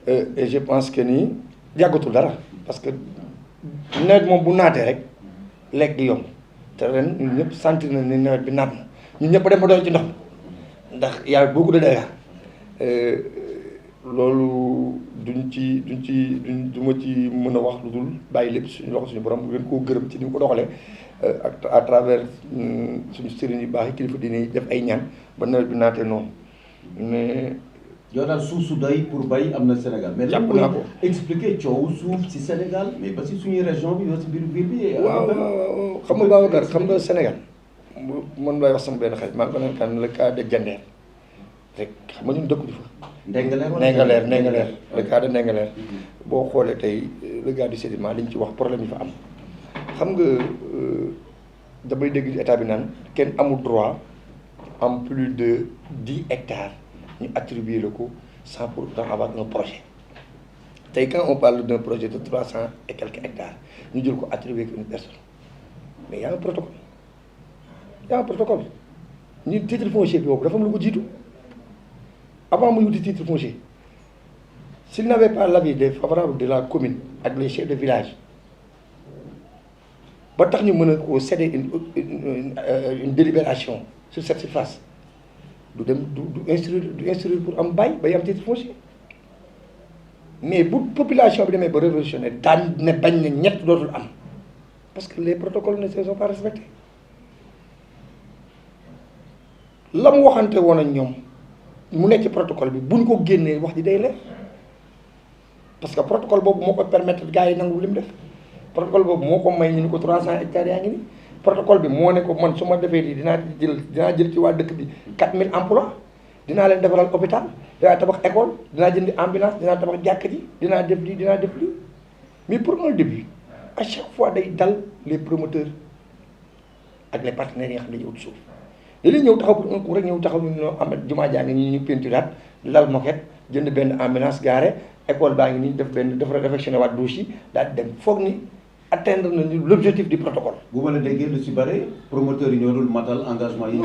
et je pense que ni yàggatul dara parce que nawet moom bu naatee rek lekk gi yomb te ren ñun ñëpp sentir na ni nawet bi naat na ñun ñëpp dem ba doy ci ndox ndax y a beaucoup de dégâts loolu du ma ci mën a wax lu dul bàyyi lépp suñu loxo suñu borom gën koo gërëm ci ni mu ko doxalee ak à travers suñu sëriñ yu baax yi kilifa dinañ def ay ñaan ba nawet bi naatee noonu mais. yow daal suuf su doy pour bay am na Sénégal. mais jàpp naa ko expliquer coow suuf si Sénégal mais ba si suñuy région bi yow si biir biir bi. waaw xam nga Babacar xam nga Sénégal man lay wax sama benn xarit maa ngi ko naan kan le cas de Diender rek xam nga ñun dëkkuñu fa. Ndingler le cas de Ndingler boo xoolee tey le gars du sédiment liñ ci wax problème yi fa am xam nga damay dégg état bi naan kenn amul droit am plus de 10 hectares ñu attribuer la ko sans pour autant avoir un projet tey quand on parle d'un projet de 300 et quelques hectares ñu jël ko attribuer ko une personne mais y a un protocole ñu titre foncier bi boobu dafa am lu ko jiitu avant muy wuti titre foncier s'il n'avait pas l'avis favorable de la commune ak les chefs de village ba tax ñu mën a koo céder une délibération sur cette surface du instruire pour am bay am titre foncier mais bu population bi demee ba révolutionnaire daan ne bañ ne ñett dootul am parce que les protocoles ne se sont pas respectés la mu waxante woon ak ñoom mu nekk ci protocole bi buñ ko génnee wax ji day leer parce que protocole boobu moo ko permettre gars yi nangu li mu def protocole boobu moo ko may ñu ni ko 300 hectares yaa ngi ni protocole bi moo ne ko man su ma defee lii dinaa jël ci waa dëkk bi 4000 emplois dinaa leen defaral hôpital dinaa tabax école dinaa jëndi ambulance dinaa tabax jàkk ji dinaa def lii mais pour un début à chaque fois day dal les promoteurs ak les partenaires yi nga xam ne dañuy ut suuf dañuy ñëw taxaw pour un coup rek ñëw taxaw ñu am jumaa jaa ngi nii ñu peinturaat lal moquette jënd benn ambulance garé école baa ngi nii def benn dafa réfectionné waat douche yi daal di dem foog ni atteindre nañu l'objectif du protocole. bu ma la déggee lu ci bare promoteurs yi ñoo dul matal engagement yi.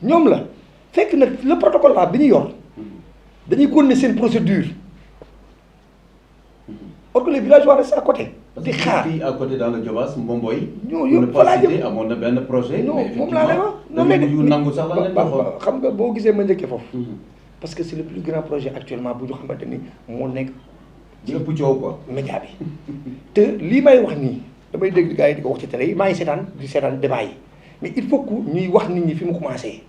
ñoom la fekk nag le protocole là bi ñu yor dañuy continuer seen procédure que les villageois restent à côté. di xaar fii à côté dans le Diobass Mbomboy. ñoo fa laa jëm amoon na benn projet. non moom laa lay wax non mais yu nangu sax la leen joxoon. xam nga boo gisee ma njëkkee foofu. parce que c'est le plus grand projet actuellement bu ñu xamante ni moo nekk. ci ëpp coow quoi. média bi te lii may wax nii damay dégg gars yi di ko wax ci télé yi maa ngi seetaan débat yi mais il faut que ñuy wax nit ñi fi mu commencé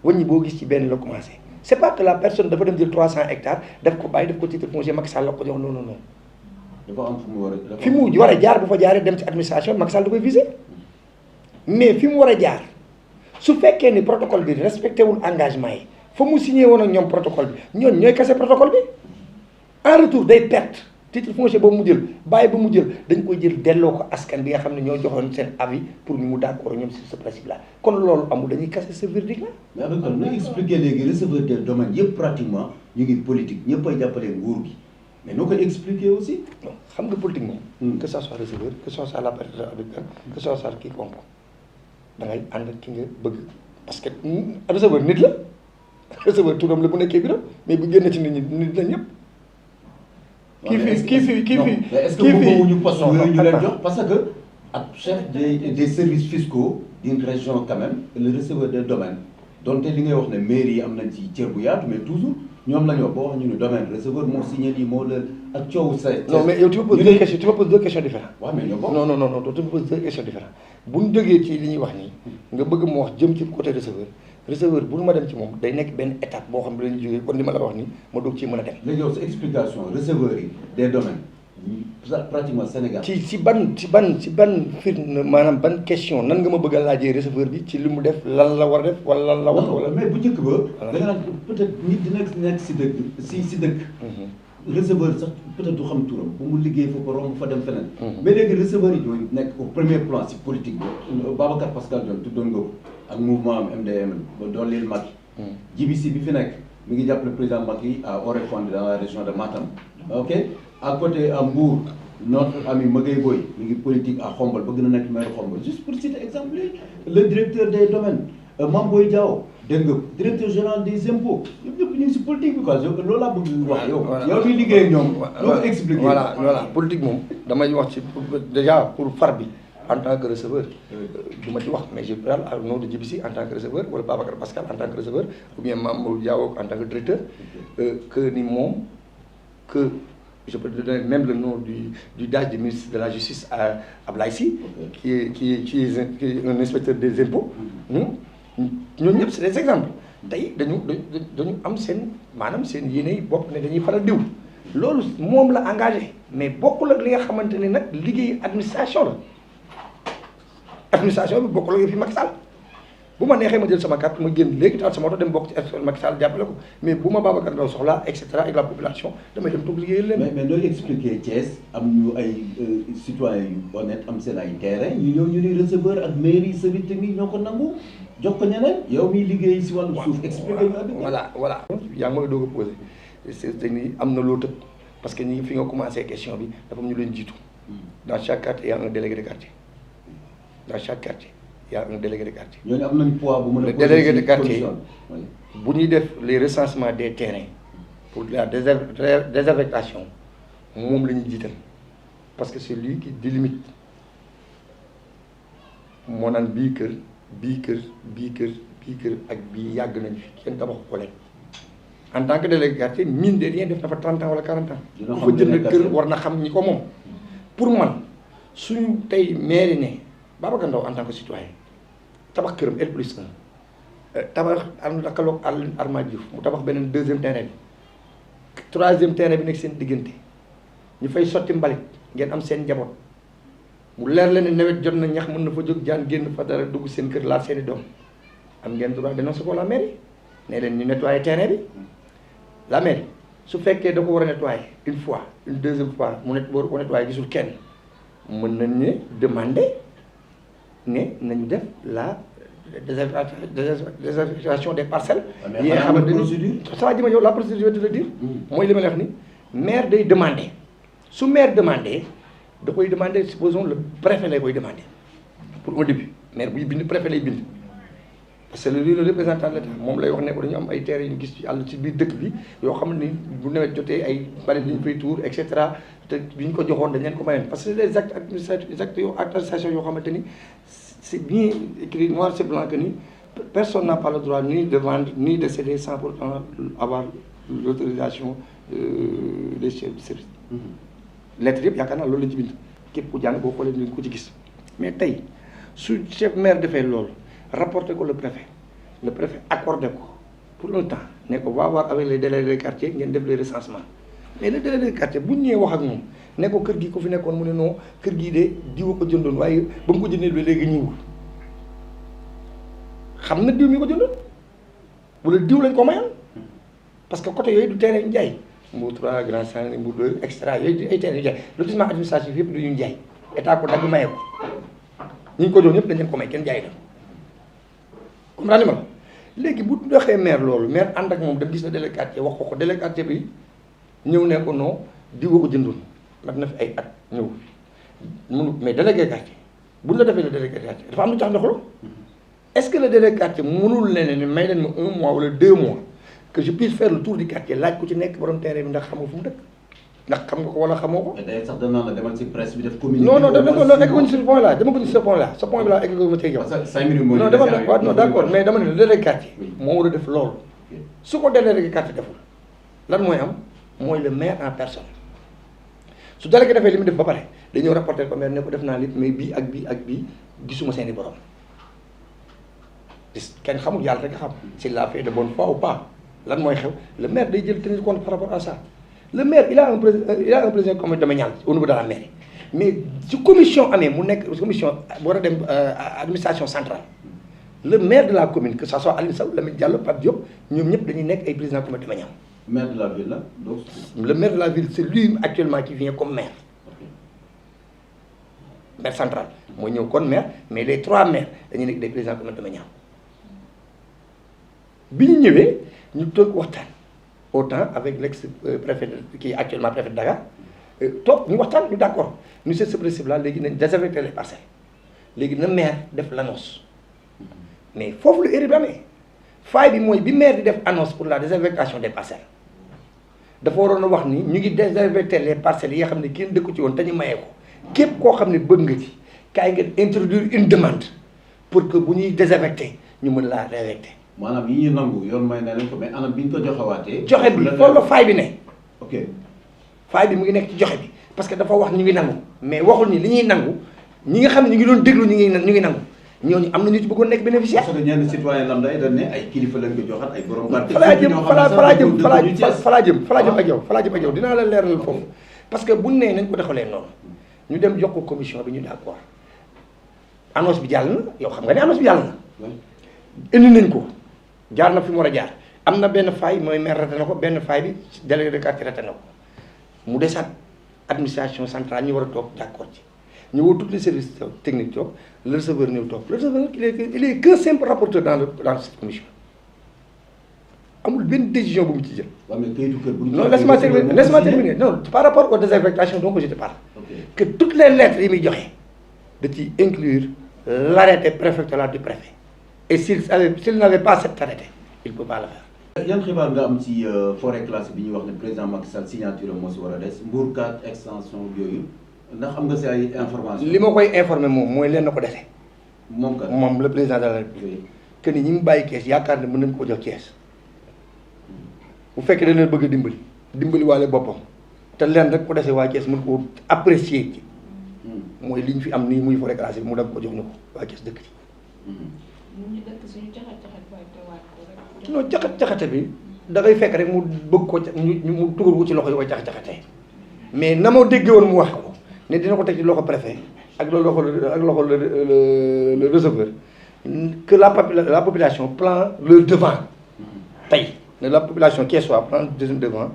wàññi boo gis ci benn la commencé c'est pas que la personne dafa dem jël 300 hectares daf ko bàyyi daf ko titre foncier Macky Sall la ko jox non non non. dafa am fu mu war a. fi mu war a jaar bu fa jaaree dem ci administration Macky Sall da koy viser mais fi mu war a jaar su fekkee ni protocole bi respecté wul engagement yi fa mu signé woon ak ñoom protocole bi ñooñu ñooy kase protocole bi en retour day perte titre foncier boobu mu jël bàyyi ba mu jël dañ koy jël delloo ko askan bi nga xam ne ñoo joxoon seen avis pour ñu mu d'accord ñoom sur ce principe là kon loolu amul dañuy kase ce verdict là. mais avec kon na expliquer léegi receveur des domaines yëpp pratiquement ñu ngi politique ñëpp ay jàppale nguur gi mais noo koy expliquer aussi. non xam nga politique moom. que ça soit receveur que ça soit la personne avec que ça soit quiconque da ngay ànd ak ki nga bëgg parce que receveur nit la receveur turam la bu nekkee bureau mais bu génn ci nit ñi nit la ñëpp. kii fi est-ce que bëggoon poste yooyu ñu leen jox parce que ak chef des services fiscaux d'une région quand même le receveur des domaines donte li ngay wax ne mairie yi am nañ ci cër bu yaatu mais toujours ñoom la ñu wax boo wax ñu ne domaine receveur moo signé lii moo la ak coow sa. non mais yow tu me poses deux questions différentes. waaw mais ñoo bokk. non tu me poses deux questions différentes bu ñu jógee ci li ñuy wax nii nga bëgg mu wax jëm ci côté receveur bu ma dem ci moom day nekk benn étape boo xam ne dañuy jógee kon li ma la wax nii ma doog ci mën a dem. léegi yow sa explication receveur yi des domaines pratiquement Sénégal. ci ban firnde maanaam ban question nan nga ma bëgg a laajee receveur bi ci li mu def lan la war a def wala lan la wax. wala mais bu njëkk ba. da nga naan peut-être nit dina nekk si dëkk si dëkk. receveur sax peut-être du xam turam bu mu liggéey fa ko romb fa dem feneen. mais léegi receveur yi ñooy nekk au premier plan si politique bi. Babacar Pascal Dione tuddoon nga ko ak mouvement am MDM ba doon leen Macky. JBC bi fi nekk mi ngi jàppale président Macky à Oréfondé dans la région de Matam. ok à côté à Mbour notre ami Magueye Boye mi ngi politique à Khombole bëgg na nekk maire Khombole juste pour citer exemple le directeur des domaines Mame Boye Diao dégg nga directeur général des impôts ñëpp ñu ngi si politique bi quoi loolu laa bëgg wax yow. yow miy liggéey ak ñoom. loo ko expliquer. voilà politique moom damay wax ci déjà pour far bi en tant que receveur. du ma ci wax mais je parle au nom de JBC en tant que receveur wala Babacar Pascal en tant que receveur ou bien Mame Boye Diao en tant que directeur que ni moom que. Je peux donner même le nom du DAGE du ministre de la Justice à Ablaye Sy, qui est un inspecteur des impôts. ñooñu ñëpp c'est des exemples tey dañu am seen maanaam seen yéene bopp ne dañuy faral diw loolu moom la engagé mais bokkul ak li nga xamante ne nag liggéey administration la administration bi bokkul ak fi Macky Sall bu ma neexee ma jël sama carte ma génn léegi taal sama oto dem bokk ci élection Macky Sall jàppale ko mais bu ma Babacar Ndaw soxlaa et cetera avec la population damay dem toog liggéeyal leen. mais nooy expliquer Thiès am ñu ay citoyens yu honnête am seen ay terrain ñu ñëw ñu ni receveur ak mairie service technique ñoo ko nangu jox ko ñeneen yow miy liggéey si wàllu suuf. expliquer ñu voilà yaa ngi may doog a posé c'est ni am na loo tëb parce que ñi fi nga commencé question bi dafa am ñu leen jiitu dans chaque quartier il y a un délégué de quartier dans chaque quartier. Il y a un délégué de quartier. ñooñu am nañ poids bu mën a. Le délégué de quartier bu ñuy def les recensements des terrains pour la désaffectation moom la ñuy jiital parce que c'est lui qui délimite moo naan bii kër ak bii yàgg nañ fi kenn tabaxu ko leen en tant que délégué de quartier mine de rien def na fa 30 ans wala 40 ans. dina ku fa jënd kër war na xam ñi ko moom. pour man suñu tey mairie ne. Babacar Ndaw en tant que citoyen tabax këram L+1 tabax am lakaloog Arma Diouf mu tabax beneen deuxième terrain bi troisième terrain bi nekk seen diggante ñu fay sotti mbalit ngeen am seen njaboot mu leer leen ne nawet jot na ñax mën na fa jóg jaan génn fa dara dugg seen kër laal seen i doom am ngeen droit dénoncer ko la mairie ne leen ñu nettoyer terrain bi la mairie su fekkee da ko war a nettoyer une fois une deuxième fois mu war ko nettoyer gisul kenn mën nañ ne demander ne nañu def la désaffectation des parcelles. yi nga xamante ni ça va yow la procédure je vais te le dire. mooy li ma la wax ni maire day demander su maire demander da koy demander supposons le préfet lay koy demander pour un début maire buy bind préfet lay bind parce que le représentant de l'État moom lay wax ne ko dañu am ay terres yu ñu gis ci àll ci biir dëkk bi yoo xam ne bu nawet jotee ay bari dañu fay tuur et cetera te bi ñu ko joxoon dañ leen ko mayoon parce que les actes administratifs les actes administration yoo xamante ni c'est bien écrit noir sur blanc que ni personne n'a pas le droit ni de vendre ni de céder sans pourtant avoir l'autorisation des chefs de service. lettre yëpp yaakaar naa loolu la ci bind képp ku jàng boo xoolee ni ko ci gis mais tey su chef maire defee loolu rapporté ko le préfet accordé ko pour un temps ne ko va voir avec les délégués de quartier ngeen def les recensements mais le délégué de quartier bu ñu ñëwee wax ak moom ne ko kër gi ko fi nekkoon mu ne non kër gii de diw ko jëndoon waaye ba mu ko jëndee ba léegi ñëwul xam na diw mi ko jëndoon wala diw lañ ko mayoon parce que côté yooyu du terrain ñu jaay Mbour 3 Grand Saint Mbour 2 extra yooyu ay terrain yu jaay lotissement administratif yëpp du ñu jaay état ko dagg maye ko ñi ñu ko jox ñëpp dañ leen ko may kenn jaay la comme daal ma la léegi bu doxee maire loolu maire ànd ak moom dem gis na délégué quartier wax ko délégué quartier bi ñëw ne ko non diw ko jëndoon mat na fi ay at ñëw mënu mais délégué quartier buñ la defee le délégué quartier dafa am lu tax ndoxlo est-ce que le délégué quartier mënul leen ne may leen ma 1 mois wala 2 mois que je puisse faire le tour du quartier laaj ko ci nekk borom terrain bi ndax xamoo fu mu dëkk ndax xam nga ko wala xamoo ko. day sax danaa la demal ci presse bi def communiqué. non egg ko ci ce point là dama ko ci ce point là egg ko ma tey yow. parce que 5 minutes moo non dama ne waaw non d'accord mais dama ne le délégué quartier moo war a def loolu su ko délégué quartier deful lan mooy am mooy le maire en personne su délégué defee li mu def ba pare dañoo rapporter ko maire ne ko def naa lépp mais bii ak bii ak bii gisuma seeni borom kenn xamul yàlla rek nga xam s'il l'a fait de bonne foi ou pas lan mooy xew le maire day jël tenir compte par rapport à ça le maire il a un président comité domanial au niveau de la mairie mais su commission amee mu nekk commission bu war a dem administration centrale le maire de la commune que ça soit Alioune Sow Lamine Diallo Pape Diop ñoom ñëpp dañuy nekk ay président comité domanial. maire de la ville là donc. le maire de la ville c'est lui actuellement qui vient comme maire. maire central mooy ñëw kon maire mais les 3 maires dañuy nekk des présidents comité domanial. bi ñu ñëwee ñu toog waxtaan autant avec l'ex-préfet qui est actuellement préfet de Dakar toog ñu waxtaan ñu d'accord ñu seet ce principe là léegi nañ désaffecter les parcelles léegi na maire def l'annonce mais foofu la erreur bi amee faille bi mooy bi maire di def annonce pour la désaffectation des parcelles dafa waroon a wax ni ñu ngi désaffecter les parcelles yi nga xam ne kenn dëkku ci woon te ñu mayee ko képp koo xam ne bëgg nga ci kaay nga introduire une demande pour que bu ñuy désaffecter ñu mën laa réaffecter. maanaam yi ñuy nangu yoon may na leen ko mais anam bi ñu ko joxewaatee. joxe bi foofu la faay bi ne. ok faay bi mu ngi nekk ci joxe bi parce que dafa wax ñu ngi nangu mais waxul ni li ñuy nangu ñi nga xam ne ñu ngi doon déglu ñu ngi nangu ñooñu am na ñu ci bëggoon nekk bénéficiaire. parce que ñenn citoyen lambda yi dañ ne ay kilifa lañ ko joxat ay borom. falaa jëm ak yow dinaa la leeral foofu parce que buñ nee nañ ko defalee noonu ñu dem jox ko commission bi ñu d'accord annonce bi jàll na yow xam nga ne annonce bi jàll na indi nañ ko. jaar na fi mu war a jaar am na benn faille mooy maire raté na ko benn faille bi délégué de quartier raté na ko mu desaat administration centrale ñu war a toog d'accord ci ñu woo tous les services techniques toog le receveur ñëw toog le receveur il est qu'un simple rapporteur dans cette commission amul benn décision bu mu ci jël. waaw mais kayitu kër bu non laisse-moi terminer non par rapport aux désaffectations donc je te parle. que toutes les lettres yi muy joxe da ciy inclure l'arrêté préfectoral du préfet. et s'il n'avait pas cet arrêté il peut pas le faire. yan xibaar nga am ci forêt classée bi ñuy wax ne président Macky Sall signature moo si war a des Mbour 4 extension yooyu ndax am nga si ay information li ma koy informer moom mooy leen na ko dese. moom kat moom le président de la République. que ni ñi mu bàyyi kees yaakaar ne mën nañu ko jox kees bu fekkee dañ leen bëgg a dimbali waale boppam te leen rek ko dese waa kees mën ko apprécier ci mooy li ñu fi am nii muy forêt classée bi mu dem ko jox ñu ko waa kees dëkk ci. ñu dëkk suñu jaxat-jaxat waaye te waat ko rek. non jaxat-jaxate bi da ngay fekk rek mu bëgg ko mu tugal ko ci loxo yi koy jaxat-jaxatee mais na ma déggee woon mu wax ko ne dina ko teg ci loxo préfet ak loxo le receveur que la population prend leur devant tey ne la population thiessoise prend devant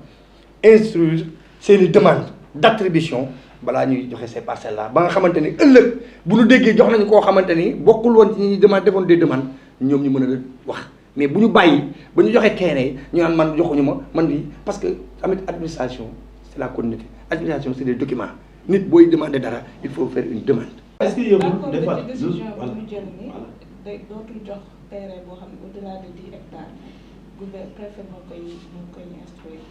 instruire seeni demande d'attribution balaa ñuy joxe ces parcelles là ba nga xamante ni ëllëg bu ñu déggee jox nañu koo xamante ni bokkul woon ci ñi demande defoon des demandes ñoom ñu mën a wax mais bu ñu bàyyi ba ñu joxee terrain yi ñu naan man joxuñu ma man di parce que tamit administration c'est la communauté administration c'est des documents nit booy demander dara il faut faire une demande. est-ce que yow des fois day dootul jox terrain boo xam ne au-delà de 10 hectares préfet moo koy instruire.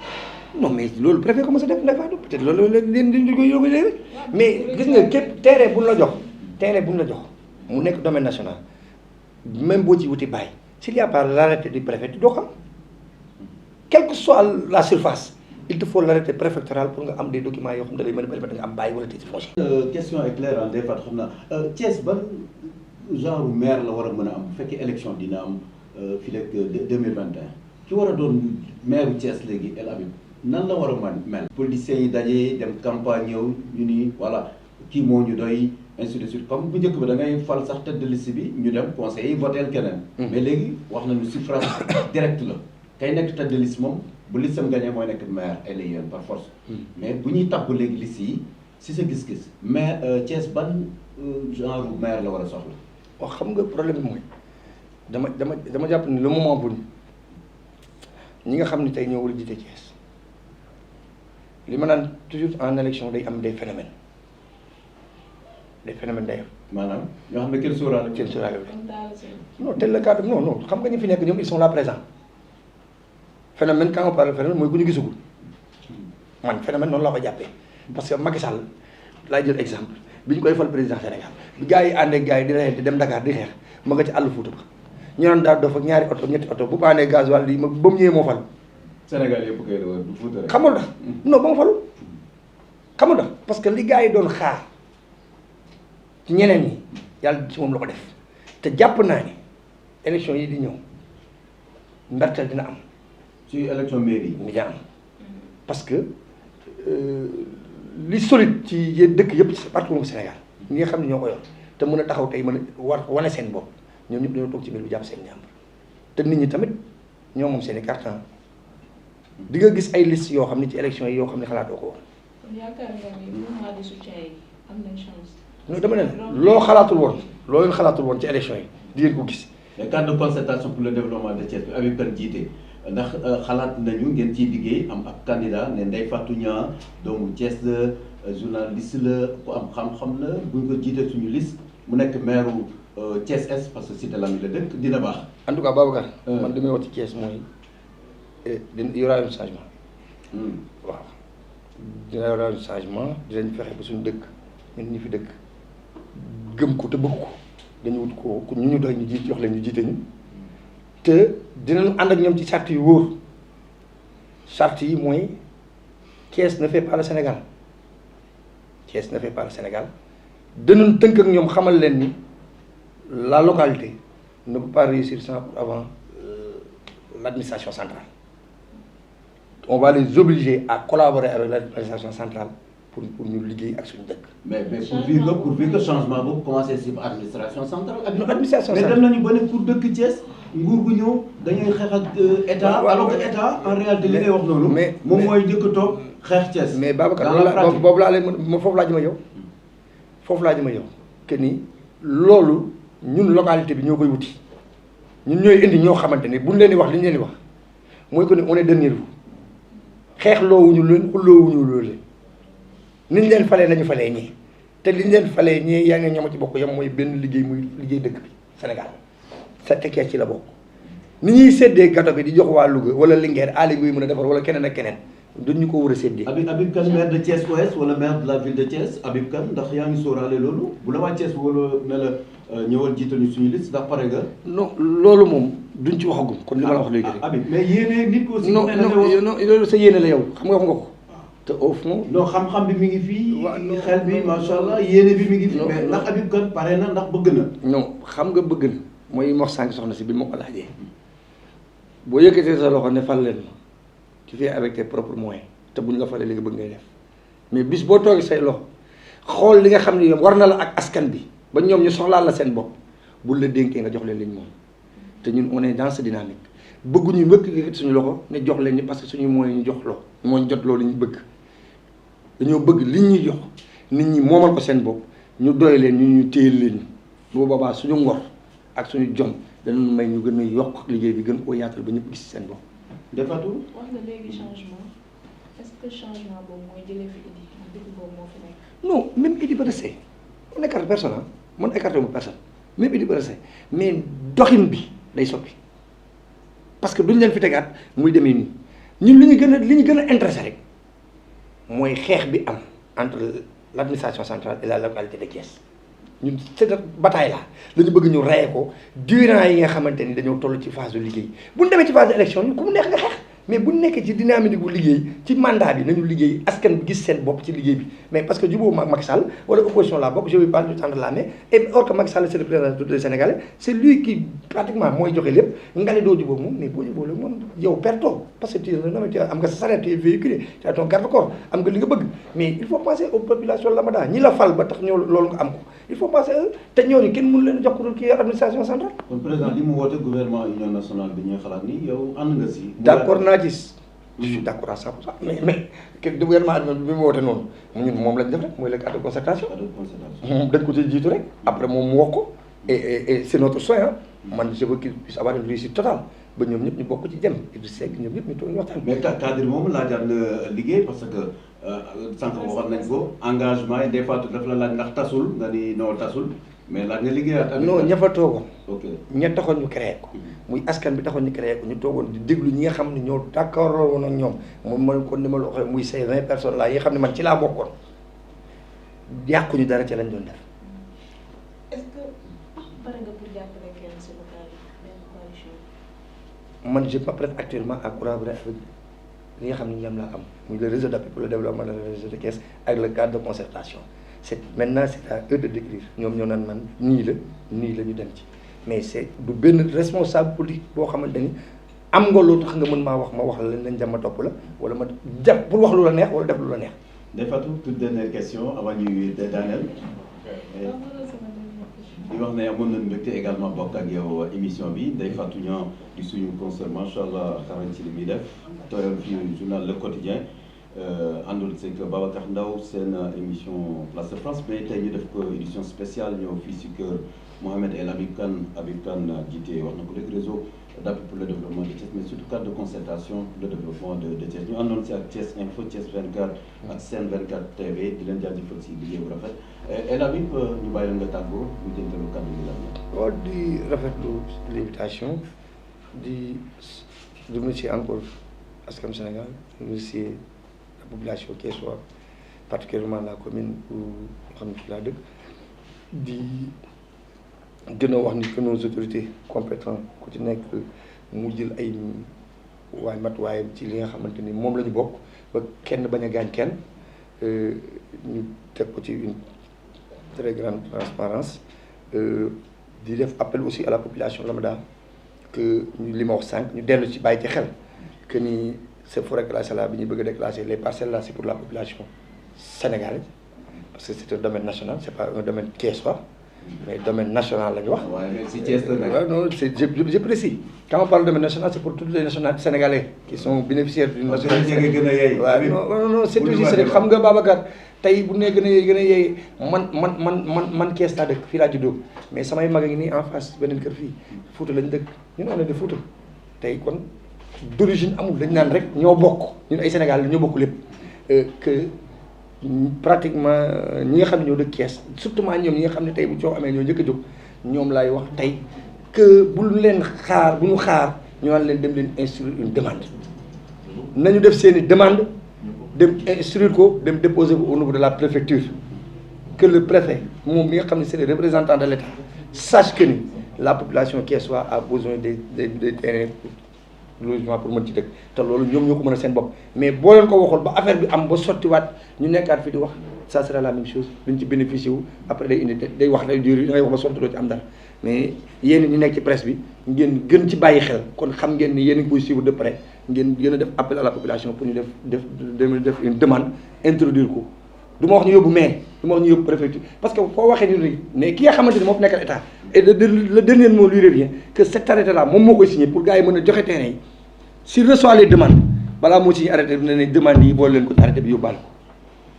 non mais loolu préfet commencé def Ndeye Fatou peut-être loolu leen di koy yóbbu léegi mais gis nga képp terrain bu ñu la jox terrain bu ñu la jox mu nekk domaine national même boo ci wuti bàyyi s'il y a pas l'arrêté du préfet doo xam quelle que soit la surface il te faut l'arrêté préfectoral pour nga am des documents yoo xam ne da lay mën a permettre nga am bàyyi wala titre foncier. question est claire Ndeye Fatou xam naa Thiès ban genre maire la war a mën a am bu fekkee élection dina am fii rek 2021 ki war a doon maire bu Thiès léegi El Habib nan la war a mel. politiciens yi daje dem campagne ñëw ñu ni voilà kii moo ñu doy ainsi de suite comme bu njëkk ba da ngay fal sax tête de liste bi ñu dem conseil yi voté keneen. mais léegi wax nañu suffrage direct la kay nekk tête de liste moom bu listam gagné mooy nekk maire élu par force. mais bu ñuy tabb léegi liste yi si sa gis-gis maire Thiès ban genre maire la war a soxla. wax xam nga problème bi mooy dama jàpp ni le moment bu ñi nga xam ni tey ñoo war a jiite Thiès li ma naan toujours en élection day am des phénomènes day am. maanaam ñoo xam ne kenn sóoraale. kenn sóoraale non tel le cas non xam nga ñu fi nekk ñoom ils sont là présents phénomène quand on parle phénomène mooy ku ñu gisagul man phénomène noonu laa ko jàppee parce que Macky Sall laay jël exemple bi ñu koy fal président Sénégal bi gars yi ànd ak gars yi di reyante dem Dakar di xeex ma nga ci àll Fuuta ba ñu naan daal dafa ñaari oto ñetti oto bu paanee gasoil di ma ba mu ñëwee moo fal. Sénégal yëpp kay la du Fuuta rek. xamul tax non ba mu falu xamul tax parce que li gars yi doon xaar ci ñeneen ñi yàlla ci moom la ko def te jàpp naa ni élection yi di ñëw mberteel dina am. ci élection mairie yi. dina am parce que li solide ci dëkk yëpp ci partout au Sénégal ñi nga xam ne ñoo ko yor te mën a taxaw tey mën a war wane seen bopp ñoom ñëpp dañoo toog ci biir bi jàpp seen ñàmb te nit ñi tamit ñoo moom seen i carte di nga gis ay liste yoo xam ne ci élection yi yoo xam ne xalaatoo ko woon. kon yaakaar nga ni mouvement de soutien yi am nañ chance. non dama ne loo xalaatul woon loo leen xalaatul woon ci élection yi di ngeen ko gis. le cadre de concertation pour le développement de Thiès bi Habib Kane jiite ndax xalaat nañu ngeen ciy liggéey am ab candidat ne Ndeye Fatou Niang doomu Thiès la journaliste la ku am xam-xam la bu ñu ko jiite suñu liste mu nekk maire Thiès Est parce que Cité Lamy la dëkk dina baax. en tout cas Babacar. man li may wax ci Thiès mooy dina y aura un changement. waaw dina y aura un changement dinañ fexe ba suñu dëkk ñun ñi fi dëkk gëm ko te bëgg ko dañu wut ko ñu doy ñu jiit jox leen ñu jiite ñu te dinañu ànd ak ñoom ci charte yu wóor charte yi mooy Thiès ne fait pas le Sénégal Thiès ne fait pas le Sénégal danañ tënk ak ñoom xamal leen ni la localité ne peut pas réussir sans avant l'administration centrale. On va les obliger à collaborer avec l'administration centrale pour ñu liggéey ak suñu dëkk. mais pourvu que changement boobu commencé ci administration centrale. administration centrale mais dem nañu ba ne pour dëkk Thiès nguur gu ñëw dañuy xeex ak état. alors que état en réalité li ngay wax noonu. mais moom mooy njëkk a toog xeex Thiès. mais Babacar boobu laa leen mën foofu laa jëm yow. foofu laa jëm yow que ni loolu ñun localité bi ñoo koy wuti ñun ñooy indi ñoo xamante ne buñ leen di wax li ñu leen di wax mooy que ni on est derrière vous xeex loowuñu leen xulloowuñu loolu ni ñu leen falee nañu falee ñii te li ñu leen falee ñii yaa ngi ñama ci bokk yam mooy benn liggéey muy liggéey dëkk bi Sénégal sa tekkee ci la bokk ni ñuy séddee gâteau bi di jox waa Louga wala Linguère Aly Ngouille mën a defar wala keneen ak keneen duñu ko war a séddee. Habib Kane maire de Thiès Ouest wala maire de la ville de Thiès Habib Kane ndax yaa ngi sóoraale loolu bu la waa Thiès wala ne la ñëwal jiital ñu suñu liste ndax pare nga. non loolu moom duñ ci waxagum kon li ma la wax léegi rek. Habib mais yéene nit ko aussi. non loolu sa yéene la yow xam nga ko. te au fond. non xam-xam bi mi ngi fii. xel bi macha allah yéene bi mi ngi fii. mais ndax Habib Kane pare na ndax bëgg na. non xam nga bëgg na mooy wax sànq soxna si bi ma ko laajee boo yëkkatee sa loxo ne fal leen ma tu fais avec tes propres moyens te buñ la falee li nga bëgg ngay def mais bis boo toogee say loxo xool li nga xam ne yow war na la ak askan bi ba ñoom ñu soxlaal la seen bopp bul la dénkee nga jox leen liñ moom te ñun on est dans cette dynamique bëgguñu mbëkk yëkkati suñu loxo ne jox leen ni parce que suñu moyens ñu jox loo moo ñu jot loolu ñu bëgg dañoo bëgg liñ ñuy jox nit ñi moomal ko seen bopp ñu doy leen ñu téye leen bu boobaa suñu ngor ak suñu jom danañ may ñu gën a yokk liggéey bi gën koo yaatal ba ñëpp gis seen bopp. Ndeye Fatou. wax nga léegi changement est-ce que changement boobu mooy jëlee fi Idi dëkk boobu moo fi nekk. non même Idi ba desee on écarte personne man écarté mu personne même Idy Bresson mais doxin bi day soppi parce que duñ leen fi tegaat muy demee nii ñun li ñu gën a intéressé rek mooy xeex bi am entre l'administration centrale et la localité de Thiès ñun cette bataille là dañu bëgg ñu reye ko durant yi nga xamante ni dañoo toll ci phase de liggéey bu ñu demee ci phase de élection yi ku mu neex nga xeex mais bu ñu nekkee ci dynamique bu liggéey ci mandat bi nañu liggéey askan bi gis seen bopp ci liggéey bi mais parce que jubóo ma ak Macky Sall wala opposition la bokk je vais pas lui tendre la main et or que Macky Sall c'est le président de tous les Sénégalais c'est lui qui pratiquement mooy joxe lépp nga ne doo jubóo moom mais boo jubóo la moom yow perto parce que tu am nga sa salaire tu es véhiculé tu as ton garde-corps am nga li nga bëgg mais il faut penser aux populations lambda ñi la fal ba tax ñëw loolu nga am ko il faut penser te ñooñu kenn mënu leen jox ko dul kii administration centrale. kon président li mu woote gouvernement union nationale bi ñuy xalaat ni yow ànd nga si. d'accord naa gis. je suis d'accord à 100% mais gouvernement bi mu woote noonu ñun moom lañ def rek mooy le cadre de concertation. moom dañ ko ci jiitu rek après moom mu wax ko et c'est notre souhait man je veux qu'il puisse avoir une réussite totale ba ñoom ñëpp ñu bokk ci jëm Idrissa Seck ñoom ñëpp ñu toog ñu waxtaan. mais cadre moom laajal na liggéey parce que sànq waxoon nañ ko engagement yi des fois daf la laaj ndax tasul nga ni non tasul mais laaj nga liggéeyaat. non ña fa toogoon. ok ña taxoon ñu créé ko. muy askan bi taxoon ñu créé ko ñu toogoon di déglu ñi nga xam ne ñoo d'accord woon ak ñoom moom man kon ni ma la waxee muy ces 20 personnes là yi nga xam ne man ci laa bokkoon yàquñu dara ca lañ doon def. est-ce que pare nga pour jàppale kenn si local benn coalition. man je m'apprête actuellement à collaborer avec li nga xam ne ñoom laa am muy le réseau d'appui pour le développement de la région de Thiès ak le cadre de concertation maintenant c'est à eux de décrire ñoom ñoo naan man nii la ñu dem ci mais c'est du benn responsable politique boo xamante ni am nga loo tax nga mën maa wax ma wax la leen nañ dem ma topp la wala ma jàpp pour wax lu la neex wala def lu la neex. Ndeye Fatou toute dernière question avant ñuy daaneel. di wax ne amoon nañu mbégte également bokk ak yow émission bi Ndeye Fatou Niang di suñu consoeur macha allah xarañ ci li muy def tooyal fii journal Le Quotidien àndul c'est que Babacar Ndaw seen émission Place de France mais tey ñu def ko édition spéciale ñëw fii si kër Mohamed El Habib Kane jiite wax na ko léegi réseau d'appui pour le développement de Thiès mais surtout cadre de concertation pour le développement de Thiès ñu àndoon si ak Thiès Info Thiès 24 ak Sen 24 TV di leen jaajëfal si liggéey bu rafet El Habib ñu bàyyi la nga tàggoo ñu jëntalu kàddu gi la. waaw di rafetlu l'invitation di remercier encore askan Sénégal remercier la population thiessoise particulièrement la commune où xam ne fi laa dëkk di gën a wax ni que nos autorités compétentes ku ci nekk mu jël ay matuwaayam ci li nga xamante ni moom la ñu bokk ba kenn bañ a gaañ kenn ñu teg ko ci une très grande transparence di def appel aussi à la population lambda que li ma wax sànq ñu dellu ci bàyyi ci xel que ni ces forêts classées là bi ñu bëgg a déclasser les parcelles là c'est pour la population sénégalaise parce que c'est un domaine national c'est pas un domaine thiessois mais domaine national la ñu wax. waaw mais si Thiès la waaw non c'est je précise quand on parle de domaine national c'est pour tous les nationalités sénégalais qui sont bénéficiaires d'une nationalité. waaw non c'est tout juste rek xam nga Babacar tey bu nee gën a yey man Thiès laa dëkk fii laa juddoo mais samay mag a ngi nii en face beneen kër fii Fouta lañ dëkk ñun on est de Fouta tey kon d'origine amul dañ naan rek ñoo bokk ñun ay Sénégal ñoo bokk lépp que pratiquement ñi nga xam ne ñoo dëkk Thiès surtout ñoom ñi nga xam ne tey bu coow amee ñoo njëkk a jóg ñoom laay wax tey que bu ñu xaar ñu naan leen dem leen instruire une demande nañu def seeni demande dem instruire ko dem déposer ko au niveau de la préfecture que le préfet moom mi nga xam ne c'est le représentant de l'État sache que ni la population thiessoise a besoin des terrains logement pour mën ci dëkk te loolu ñoom ñoo ko mën a seen bopp mais boo leen ko waxul ba affaire bi am ba sottiwaat ñu nekkaat fi di wax ça sera la même chose duñ ci bénéficier wu après day wax day dur da ngay wax ba sotti doo ci am dara mais yéen ñu nekk ci presse bi ngeen gën ci bàyyi xel kon xam ngeen ni yéen a ngi koy suivre de près ngeen gën a def appel à la population pour ñu def une demande introduire ko du ma wax ñu yóbbu maire du ma wax ñu yóbbu préfecture parce que foo waxee ni mais ki nga xamante ni moo fi nekkal état et le dernier mot lui revient que cet arrêté là moom moo koy signé pour gars yi mën a joxe terrain yi s'il reçoit les demandes balaa moo signé arrêté bi ne ne demande yi boole leen ko arrêté bi yóbbaale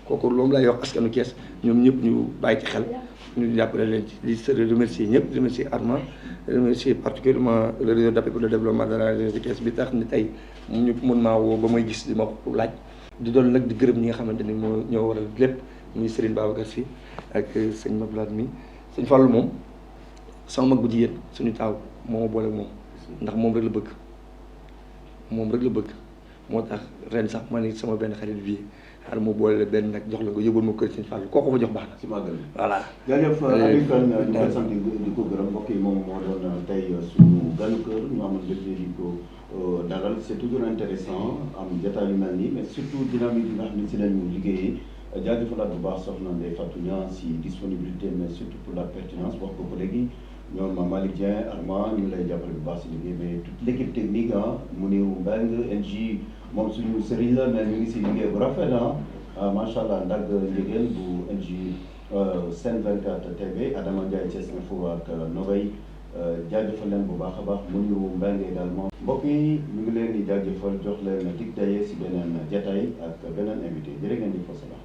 ko kooku loolu lay wax askanu Thiès ñoom ñëpp ñu bàyyi ci xel ñu jàppale leen ci li se remercier ñëpp remercier Armand remercier particulièrement le réseau d'appui pour le développement de la région de Thiès bi tax ni tey ñu mën maa woo ba may gis di ma ko laaj di doon nag di gërëm ñi nga xamante ni moo ñoo waral lépp muy Serigne Babacar Sy ak sëñ Mablaat mi sëñ Fallou moom sama mag bu jigéen suñu taaw moo ma boole moom ndax moom rek la bëgg moo tax ren sax ma ni sama benn xarit bii xaaral ma boole la benn nag jox la nga yóbbul ma kër Sëñ Fall kooku ma jox baax na. ci màggal bi voilà. jaajëf Aliou Kane di ko sant di ko gërëm mbokk yi moom moo doon tey suñu ganu kër ñu amoon mbégte di ko dalal c'est toujours intéressant am jotaay yu mel nii mais surtout dynamique yi nga xam ne si lañu liggéeyee jaajëfalaat bu baax soxna Ndeye Fatou Niang si disponibilité mais surtout pour la pertinence wax ko léegi ñoom Malick Dieng Armand ñu ngi lay jàppale bu baax si liggéey mais toute l'équipe technique Mounirou Mbengue NJ moom suñu sëriñ la mais ñu ngi si liggéey bu rafet macha allah ndag njëgeen bu NJ Sen 24 TV Adama Ndiaye Thiès Info ak Novay jaajëfal leen bu baax a baax Mounirou Mbengue également mbokk yi ñu ngi leen di jaajëfal jox leen dig daye si beneen jataay ak beneen invité jërë ngeen di fa salaam